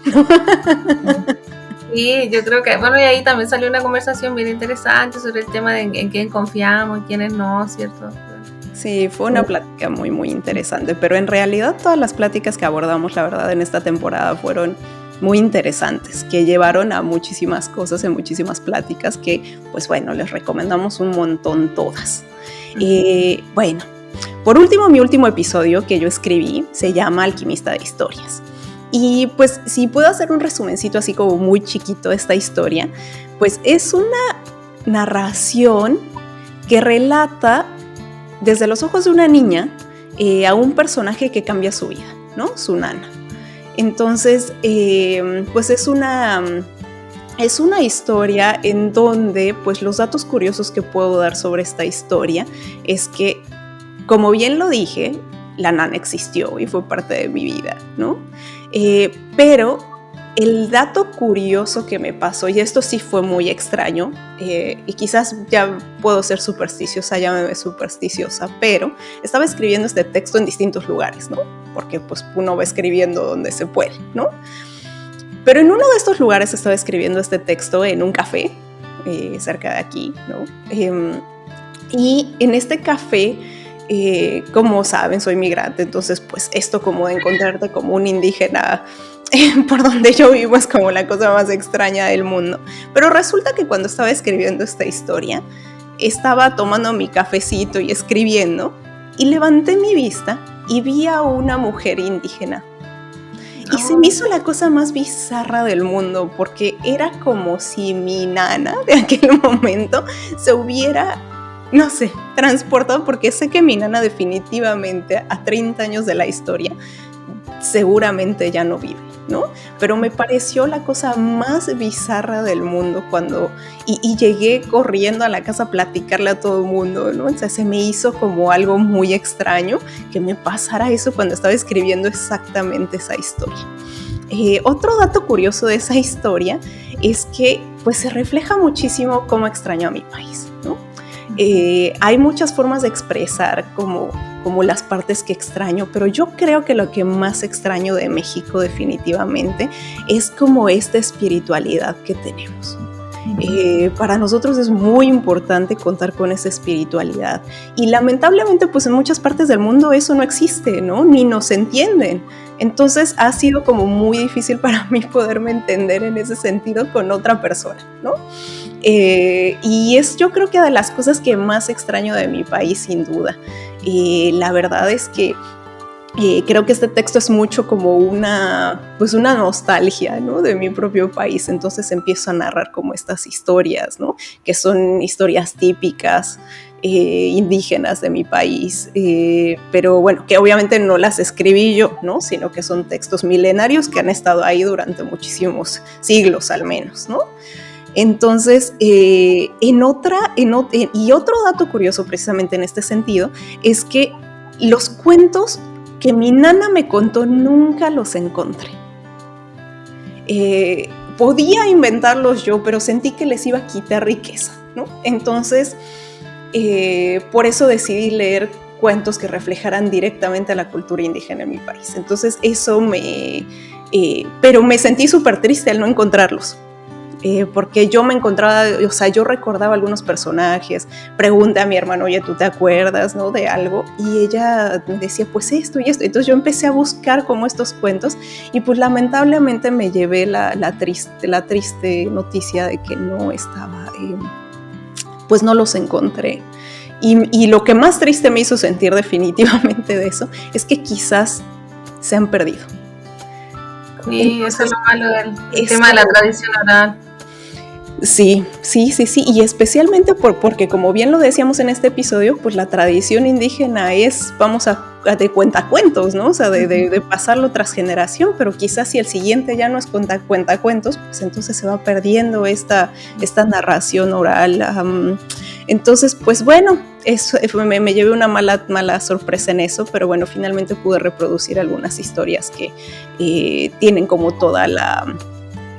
Sí, yo creo que, bueno, y ahí también salió una conversación bien interesante sobre el tema de en quién confiamos, quiénes no, ¿cierto? Sí, fue una plática muy, muy interesante, pero en realidad todas las pláticas que abordamos, la verdad, en esta temporada fueron muy interesantes, que llevaron a muchísimas cosas, en muchísimas pláticas que, pues bueno, les recomendamos un montón todas. Bueno, por último, mi último episodio que yo escribí se llama Alquimista de Historias. Y pues si puedo hacer un resumencito así como muy chiquito de esta historia, pues es una narración que relata desde los ojos de una niña a un personaje que cambia su vida, ¿no? Su nana. Entonces, pues es una historia en donde, pues los datos curiosos que puedo dar sobre esta historia es que, como bien lo dije, la nana existió y fue parte de mi vida, ¿no? Pero el dato curioso que me pasó, y esto sí fue muy extraño, y quizás ya puedo ser supersticiosa, llámeme supersticiosa, pero estaba escribiendo este texto en distintos lugares, ¿no? Porque pues uno va escribiendo donde se puede, ¿no? Pero en uno de estos lugares estaba escribiendo este texto en un café, cerca de aquí, ¿no? Y en este café, como saben, soy migrante, entonces pues esto como de encontrarte como un indígena por donde yo vivo es como la cosa más extraña del mundo. Pero resulta que cuando estaba escribiendo esta historia, estaba tomando mi cafecito y escribiendo, y levanté mi vista y vi a una mujer indígena. Y se me hizo la cosa más bizarra del mundo, porque era como si mi nana de aquel momento se hubiera, no sé, transportado, porque sé que mi nana definitivamente a 30 años de la historia seguramente ya no vive, ¿no? Pero me pareció la cosa más bizarra del mundo cuando, y llegué corriendo a la casa a platicarle a todo el mundo, ¿no? O sea, se me hizo como algo muy extraño que me pasara eso cuando estaba escribiendo exactamente esa historia. Otro dato curioso de esa historia es que pues se refleja muchísimo cómo extraño a mi país, ¿no? Hay muchas formas de expresar como las partes que extraño, pero yo creo que lo que más extraño de México definitivamente es como esta espiritualidad que tenemos. Para nosotros es muy importante contar con esa espiritualidad y lamentablemente pues en muchas partes del mundo eso no existe, ¿no? Ni nos entienden. Entonces ha sido como muy difícil para mí poderme entender en ese sentido con otra persona, ¿no? Y es yo creo que de las cosas que más extraño de mi país sin duda. La verdad es que creo que este texto es mucho como una nostalgia, ¿no? De mi propio país. Entonces empiezo a narrar como estas historias, ¿no? Que son historias típicas indígenas de mi país, pero bueno, que obviamente no las escribí yo, ¿no? Sino que son textos milenarios que han estado ahí durante muchísimos siglos al menos, ¿no? Entonces, y otro dato curioso precisamente en este sentido es que los cuentos que mi nana me contó nunca los encontré. Podía inventarlos yo, pero sentí que les iba a quitar riqueza, ¿no? Entonces, por eso decidí leer cuentos que reflejaran directamente a la cultura indígena en mi país. Entonces, eso me pero me sentí súper triste al no encontrarlos. Porque yo me encontraba, o sea, yo recordaba algunos personajes, pregunté a mi hermano, oye, ¿tú te acuerdas, no, de algo? Y ella me decía, pues esto y esto. Entonces yo empecé a buscar como estos cuentos y pues lamentablemente me llevé la triste noticia de que no estaba, pues no los encontré. Y lo que más triste me hizo sentir definitivamente de eso es que quizás se han perdido. Sí, eso es lo malo del tema de la tradición oral. Sí, y especialmente porque como bien lo decíamos en este episodio, pues la tradición indígena es, vamos a de cuentacuentos, ¿no? O sea, de pasarlo tras generación, pero quizás si el siguiente ya no es cuentacuentos, pues entonces se va perdiendo esta narración oral. Entonces, pues bueno, eso, me llevé una mala sorpresa en eso, pero bueno, finalmente pude reproducir algunas historias que tienen como toda la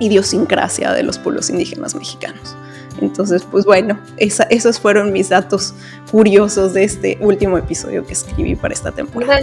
idiosincrasia de los pueblos indígenas mexicanos. Entonces, pues bueno, esos fueron mis datos curiosos de este último episodio que escribí para esta temporada.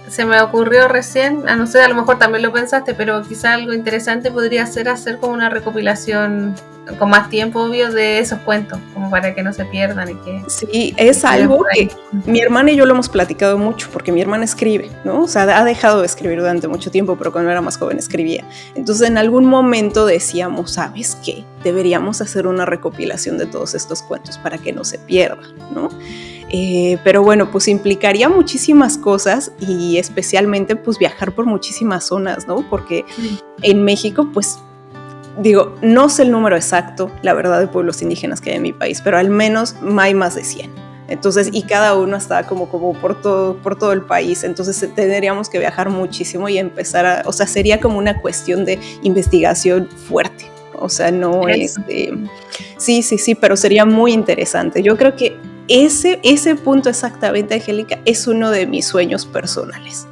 Se me ocurrió recién, no sé, a lo mejor también lo pensaste, pero quizá algo interesante podría ser hacer como una recopilación con más tiempo, obvio, de esos cuentos, como para que no se pierdan y que... Sí, es algo que mi hermana y yo lo hemos platicado mucho, porque mi hermana escribe, ¿no? O sea, ha dejado de escribir durante mucho tiempo, pero cuando era más joven escribía. Entonces, en algún momento decíamos, ¿sabes qué? Deberíamos hacer una recopilación de todos estos cuentos para que no se pierdan, ¿no? Pero bueno, pues implicaría muchísimas cosas y especialmente pues viajar por muchísimas zonas, ¿no? Porque en México, pues digo, no sé el número exacto, la verdad, de pueblos indígenas que hay en mi país, pero al menos hay más de 100. Entonces, y cada uno está como por todo el país. Entonces tendríamos que viajar muchísimo y empezar o sea, sería como una cuestión de investigación fuerte. O sea, no es... Sí, pero sería muy interesante. Yo creo que ese punto exactamente, Angélica, es uno de mis sueños personales.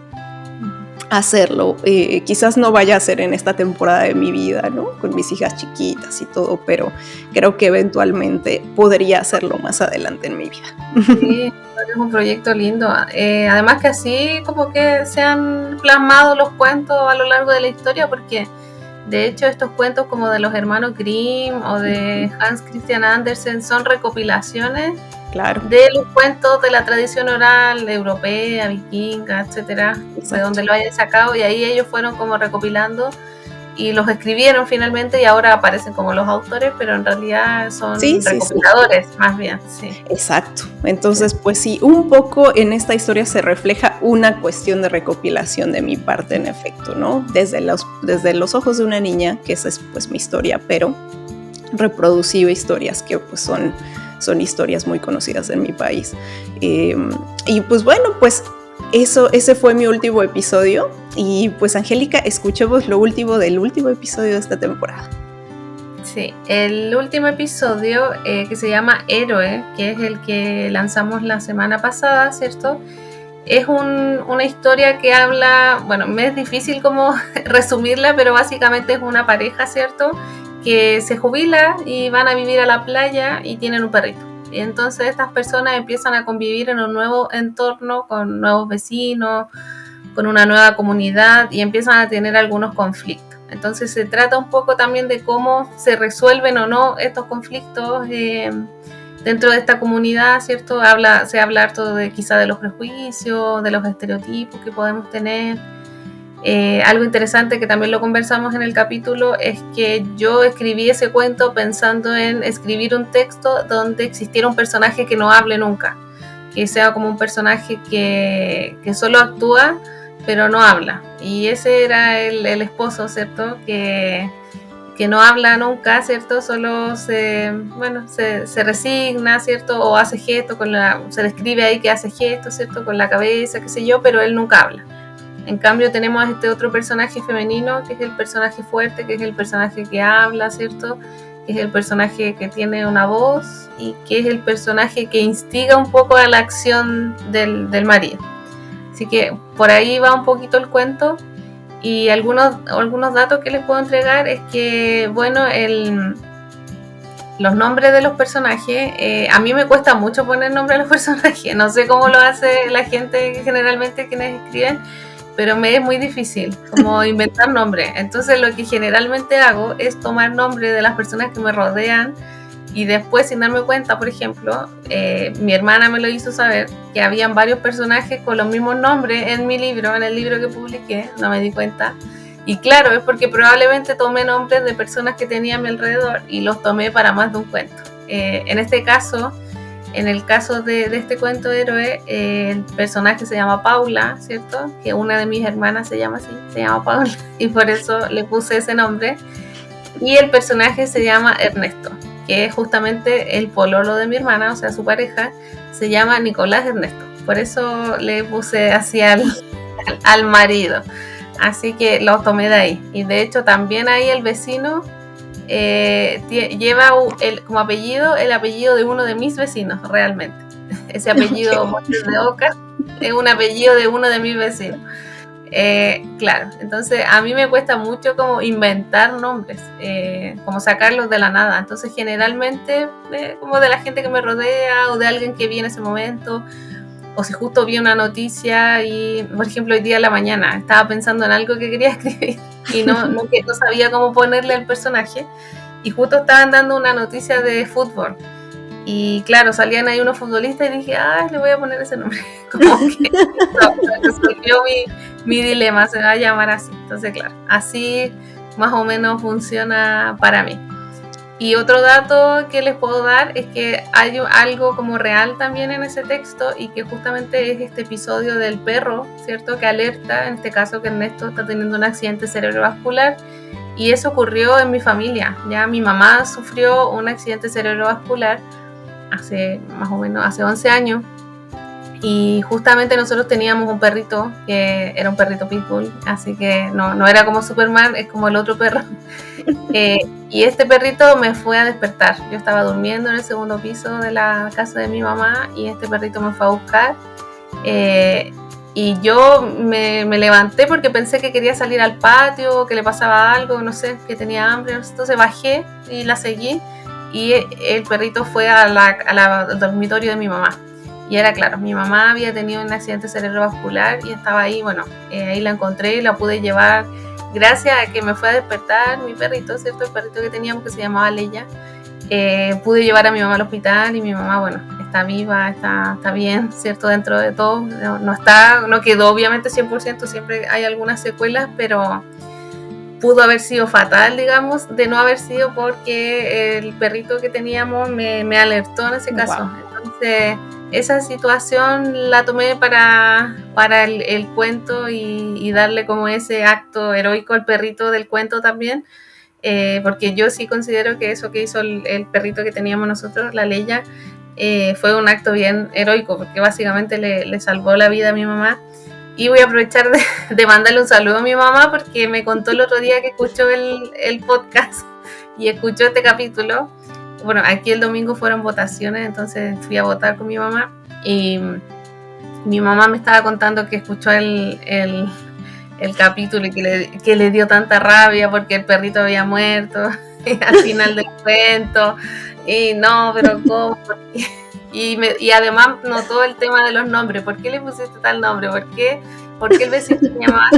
Hacerlo, quizás no vaya a ser en esta temporada de mi vida, ¿no? Con mis hijas chiquitas y todo, pero creo que eventualmente podría hacerlo más adelante en mi vida. Sí, es un proyecto lindo. Además que así como que se han plasmado los cuentos a lo largo de la historia, porque de hecho estos cuentos como de los hermanos Grimm o de Hans Christian Andersen son recopilaciones, claro, de los cuentos de la tradición oral europea, vikinga, etcétera, de donde lo hayan sacado, y ahí ellos fueron como recopilando y los escribieron finalmente y ahora aparecen como los autores, pero en realidad son recopiladores, más bien. Sí. Exacto. Entonces, pues sí, un poco en esta historia se refleja una cuestión de recopilación de mi parte, en efecto, ¿no? Desde los ojos de una niña, que esa es pues mi historia, pero reproducido historias que pues son historias muy conocidas en mi país. Y pues bueno, pues ese fue mi último episodio. Y pues Angélica, escuchemos lo último del último episodio de esta temporada. Sí, el último episodio que se llama Héroe, que es el que lanzamos la semana pasada, ¿cierto? Es una historia que habla, bueno, me es difícil como resumirla, pero básicamente es una pareja, ¿cierto?, que se jubila y van a vivir a la playa y tienen un perrito. Y entonces estas personas empiezan a convivir en un nuevo entorno, con nuevos vecinos, con una nueva comunidad, y empiezan a tener algunos conflictos. Entonces se trata un poco también de cómo se resuelven o no estos conflictos dentro de esta comunidad, ¿cierto? Se habla harto quizá de los prejuicios, de los estereotipos que podemos tener. Algo interesante que también lo conversamos en el capítulo es que yo escribí ese cuento pensando en escribir un texto donde existiera un personaje que no hable nunca, que sea como un personaje que solo actúa pero no habla, y ese era el esposo, ¿cierto?, que no habla nunca, ¿cierto?, solo se resigna, ¿cierto?, o hace gestos, se describe ahí que hace gestos, ¿cierto?, con la cabeza, qué sé yo, pero él nunca habla. En cambio tenemos este otro personaje femenino, que es el personaje fuerte, que es el personaje que habla, ¿cierto?, que es el personaje que tiene una voz y que es el personaje que instiga un poco a la acción del marido. Así que por ahí va un poquito el cuento, y algunos datos que les puedo entregar es que, bueno, los nombres de los personajes, a mí me cuesta mucho poner nombre a los personajes, no sé cómo lo hace la gente generalmente quienes escriben, pero me es muy difícil como inventar nombres. Entonces lo que generalmente hago es tomar nombres de las personas que me rodean y después, sin darme cuenta, por ejemplo, mi hermana me lo hizo saber que habían varios personajes con los mismos nombres en mi libro, en el libro que publiqué, no me di cuenta. Y claro, es porque probablemente tomé nombres de personas que tenía a mi alrededor y los tomé para más de un cuento. En este caso, en el caso de este cuento héroe, el personaje se llama Paula, ¿cierto? Que una de mis hermanas se llama así, se llama Paula, y por eso le puse ese nombre. Y el personaje se llama Ernesto, que es justamente el pololo de mi hermana, o sea, su pareja, se llama Nicolás Ernesto. Por eso le puse así al marido. Así que lo tomé de ahí. Y de hecho también ahí el vecino lleva como apellido el apellido de uno de mis vecinos, realmente. Ese apellido Montes de Oca es un apellido de uno de mis vecinos. Claro, entonces a mí me cuesta mucho como inventar nombres, como sacarlos de la nada. Entonces generalmente como de la gente que me rodea o de alguien que vi en ese momento, o si justo vi una noticia y, por ejemplo, hoy día en la mañana estaba pensando en algo que quería escribir y no sabía cómo ponerle al personaje, y justo estaban dando una noticia de fútbol y claro, salían ahí unos futbolistas y dije, le voy a poner ese nombre. Como que resolvió mi dilema, se va a llamar así. Entonces, claro, así más o menos funciona para mí. Y otro dato que les puedo dar es que hay algo como real también en ese texto, y que justamente es este episodio del perro, ¿cierto? Que alerta, en este caso, que Ernesto está teniendo un accidente cerebrovascular, y eso ocurrió en mi familia. Ya mi mamá sufrió un accidente cerebrovascular hace más o menos, hace 11 años, y justamente nosotros teníamos un perrito que era un perrito pitbull, así que no era como Superman, es como el otro perro. Y este perrito me fue a despertar. Yo estaba durmiendo en el segundo piso de la casa de mi mamá y este perrito me fue a buscar. Y yo me levanté porque pensé que quería salir al patio, que le pasaba algo, no sé, que tenía hambre. Entonces bajé y la seguí, y el perrito fue al dormitorio de mi mamá. Y era claro, mi mamá había tenido un accidente cerebrovascular y estaba ahí, bueno, ahí la encontré y la pude llevar. Gracias a que me fue a despertar mi perrito, ¿cierto? El perrito que teníamos, que se llamaba Leia, pude llevar a mi mamá al hospital, y mi mamá, bueno, está viva, está bien, ¿cierto? Dentro de todo, no quedó obviamente 100%, siempre hay algunas secuelas, pero pudo haber sido fatal, digamos, de no haber sido porque el perrito que teníamos me alertó en ese caso. Wow. Entonces, esa situación la tomé para el cuento y darle como ese acto heroico al perrito del cuento también, porque yo sí considero que eso que hizo el perrito que teníamos nosotros, la Leia, fue un acto bien heroico, porque básicamente le salvó la vida a mi mamá. Y voy a aprovechar de mandarle un saludo a mi mamá, porque me contó el otro día que escuchó el podcast y escuchó este capítulo. Bueno, aquí el domingo fueron votaciones, entonces fui a votar con mi mamá, y mi mamá me estaba contando que escuchó el capítulo y que le dio tanta rabia porque el perrito había muerto al final del cuento. Y no, pero ¿cómo? Y además notó el tema de los nombres. ¿Por qué le pusiste tal nombre? ¿Por qué el vecino se llamaba?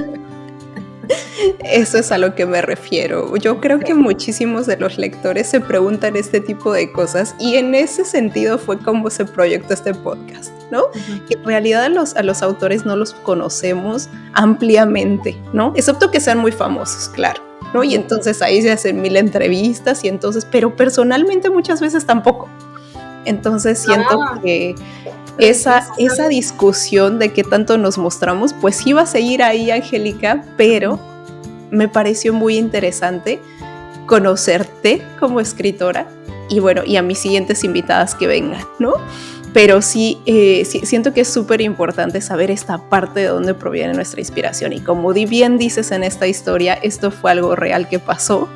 Eso es a lo que me refiero. Yo creo que muchísimos de los lectores se preguntan este tipo de cosas, y en ese sentido fue como se proyectó este podcast, ¿no? Uh-huh. Que en realidad a los autores no los conocemos ampliamente, ¿no? Excepto que sean muy famosos, claro, ¿no? Y entonces ahí se hacen 1000 entrevistas, y entonces, pero personalmente muchas veces tampoco. Entonces siento que esa discusión de qué tanto nos mostramos, pues iba a seguir ahí, Angélica, pero me pareció muy interesante conocerte como escritora, y bueno, y a mis siguientes invitadas que vengan, ¿no? Pero sí, siento que es súper importante saber esta parte de dónde proviene nuestra inspiración, y como bien dices en esta historia, esto fue algo real que pasó.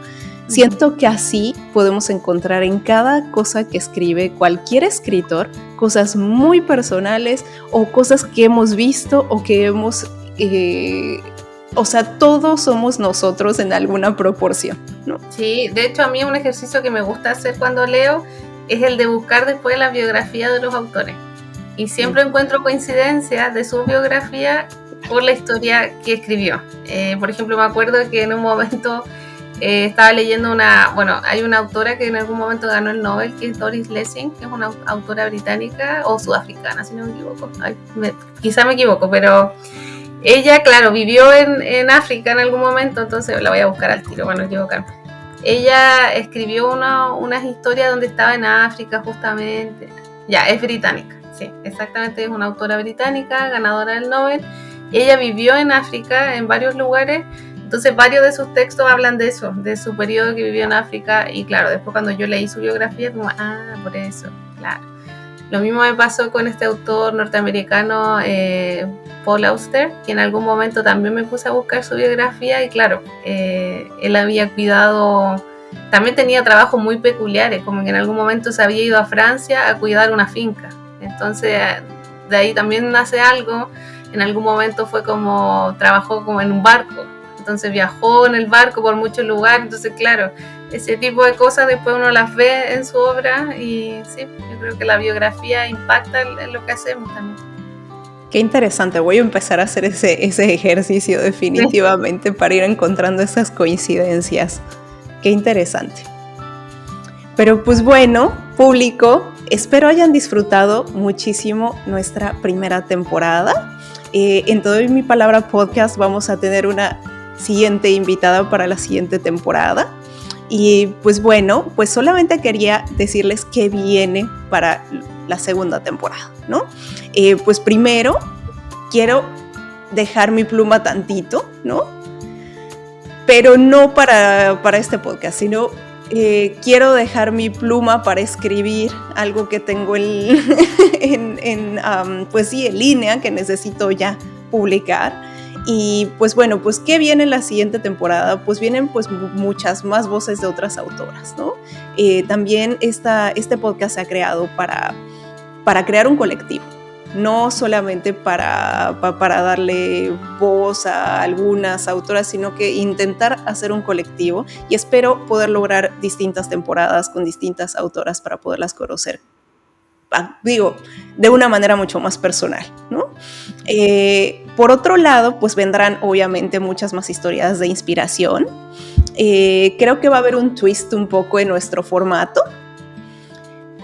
Siento que así podemos encontrar en cada cosa que escribe cualquier escritor cosas muy personales, o cosas que hemos visto o que hemos... o sea, todos somos nosotros en alguna proporción, ¿no? Sí, de hecho a mí un ejercicio que me gusta hacer cuando leo es el de buscar después la biografía de los autores. Y siempre encuentro coincidencias de su biografía por la historia que escribió. Por ejemplo, me acuerdo que en un momento estaba leyendo hay una autora que en algún momento ganó el Nobel, que es Doris Lessing, que es una autora británica o sudafricana, si no me equivoco. Quizá me equivoco, pero ella, claro, vivió en África en algún momento, entonces la voy a buscar al tiro para no equivocarme. Ella escribió unas historias donde estaba en África justamente. Ya, es británica, sí, exactamente, es una autora británica, ganadora del Nobel. Ella vivió en África, en varios lugares, entonces varios de sus textos hablan de eso, de su periodo que vivió en África, y claro, después cuando yo leí su biografía, como, por eso, claro. Lo mismo me pasó con este autor norteamericano, Paul Auster, que en algún momento también me puse a buscar su biografía, y claro, él había cuidado, también tenía trabajos muy peculiares, como que en algún momento se había ido a Francia a cuidar una finca, entonces de ahí también nace algo. En algún momento fue como, trabajó como en un barco, entonces viajó en el barco por muchos lugares, entonces claro, ese tipo de cosas después uno las ve en su obra, y sí, yo creo que la biografía impacta en lo que hacemos también. Qué interesante, voy a empezar a hacer ese ejercicio definitivamente para ir encontrando esas coincidencias. Qué interesante. Pero pues bueno, público, espero hayan disfrutado muchísimo nuestra primera temporada. En Todo en mi Palabra podcast vamos a tener una siguiente invitada para la siguiente temporada. Y pues bueno, pues solamente quería decirles qué viene para la segunda temporada, ¿no? Pues primero quiero dejar mi pluma tantito, ¿no? Pero no para este podcast, sino quiero dejar mi pluma para escribir algo que tengo pues sí, en línea, que necesito ya publicar. Y pues bueno, pues ¿qué viene en la siguiente temporada? Pues vienen pues muchas más voces de otras autoras, ¿no? También este podcast se ha creado para crear un colectivo, no solamente para darle voz a algunas autoras, sino que intentar hacer un colectivo, y espero poder lograr distintas temporadas con distintas autoras para poderlas conocer, de una manera mucho más personal, ¿no? Por otro lado, pues vendrán obviamente muchas más historias de inspiración. Creo que va a haber un twist un poco en nuestro formato.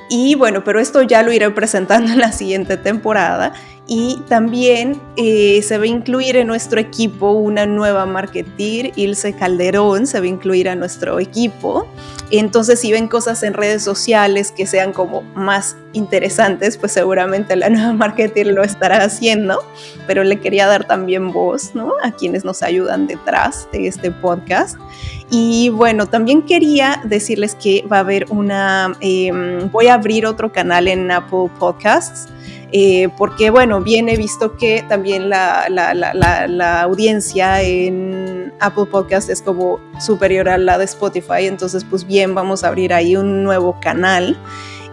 Y bueno, pero esto ya lo iré presentando en la siguiente temporada. Y también se va a incluir en nuestro equipo una nueva marketeer, Ilse Calderón, se va a incluir a nuestro equipo. Entonces, si ven cosas en redes sociales que sean como más interesantes, pues seguramente la nueva marketeer lo estará haciendo, pero le quería dar también voz, ¿no?, a quienes nos ayudan detrás de este podcast. Y bueno, también quería decirles que va a haber voy a abrir otro canal en Apple Podcasts, porque bueno, bien he visto que también la audiencia en Apple Podcast es como superior a la de Spotify, entonces pues bien, vamos a abrir ahí un nuevo canal.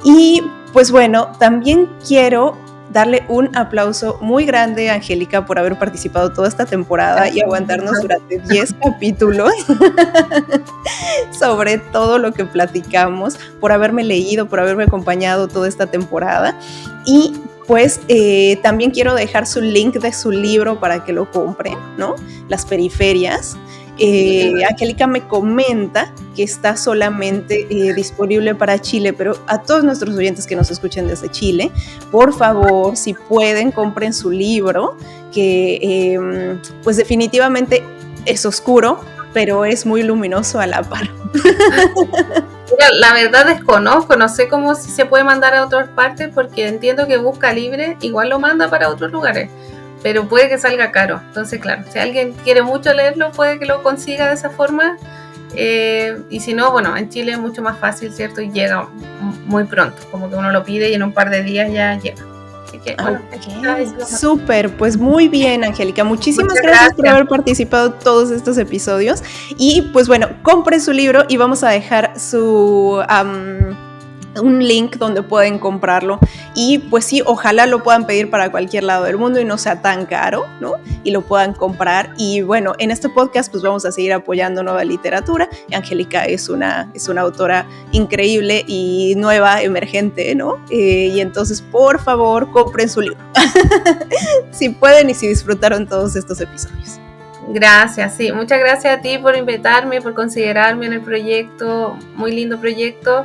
Y pues bueno, también quiero darle un aplauso muy grande a Angélica por haber participado toda esta temporada y aguantarnos durante 10 capítulos sobre todo lo que platicamos, por haberme leído, por haberme acompañado toda esta temporada. Y pues también quiero dejar su link de su libro para que lo compren, ¿no? Las periferias. Angélica me comenta que está solamente disponible para Chile, pero a todos nuestros oyentes que nos escuchen desde Chile, por favor, si pueden, compren su libro, que pues definitivamente es oscuro, pero es muy luminoso a la par. Mira, la verdad desconozco, no sé cómo si se puede mandar a otras partes, porque entiendo que Busca Libre igual lo manda para otros lugares, pero puede que salga caro. Entonces, claro, si alguien quiere mucho leerlo, puede que lo consiga de esa forma. Y si no, bueno, en Chile es mucho más fácil, ¿cierto? Y llega muy pronto, como que uno lo pide y en un par de días ya llega. Así que, bueno, súper, pues muy bien, Angélica. Muchísimas gracias por haber participado en todos estos episodios. Y pues bueno, compren su libro y vamos a dejar un link donde pueden comprarlo y pues sí, ojalá lo puedan pedir para cualquier lado del mundo y no sea tan caro, ¿no? Y lo puedan comprar. Y bueno, en este podcast pues vamos a seguir apoyando nueva literatura. Angélica es una autora increíble y nueva, emergente, ¿no? Y entonces por favor compren su libro si pueden y si disfrutaron todos estos episodios. Gracias, sí, muchas gracias a ti por invitarme, por considerarme en el proyecto, muy lindo proyecto,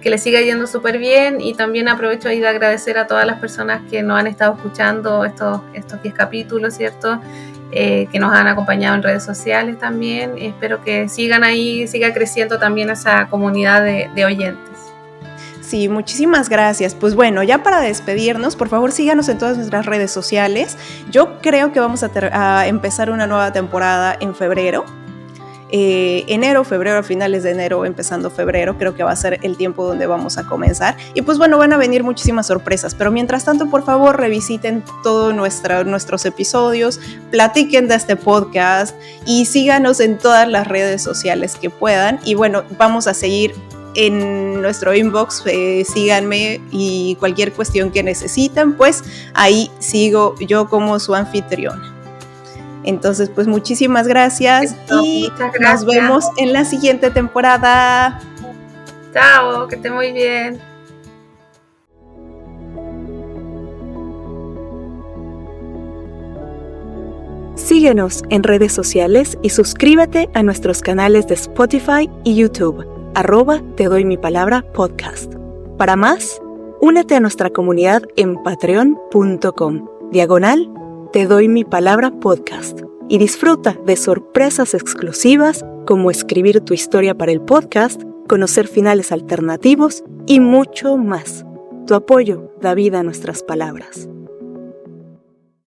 que le siga yendo súper bien, y también aprovecho ahí de agradecer a todas las personas que nos han estado escuchando estos 10 capítulos, ¿cierto? Que nos han acompañado en redes sociales también. Espero que sigan ahí, siga creciendo también esa comunidad de oyentes. Sí, muchísimas gracias. Pues bueno, ya para despedirnos, por favor síganos en todas nuestras redes sociales. Yo creo que vamos a empezar una nueva temporada en febrero. Enero, febrero, a finales de enero, empezando febrero, creo que va a ser el tiempo donde vamos a comenzar. Y pues bueno, van a venir muchísimas sorpresas, pero mientras tanto, por favor, revisiten todos nuestros episodios, platiquen de este podcast y síganos en todas las redes sociales que puedan. Y bueno, vamos a seguir en nuestro inbox, síganme, y cualquier cuestión que necesiten, pues ahí sigo yo como su anfitriona. Entonces, pues muchísimas gracias y nos vemos en la siguiente temporada. Chao, que esté muy bien. Síguenos en redes sociales y suscríbete a nuestros canales de Spotify y YouTube. @Te doy mi palabra podcast. Para más, únete a nuestra comunidad en patreon.com/Te doy mi palabra podcast y disfruta de sorpresas exclusivas como escribir tu historia para el podcast, conocer finales alternativos y mucho más. Tu apoyo da vida a nuestras palabras.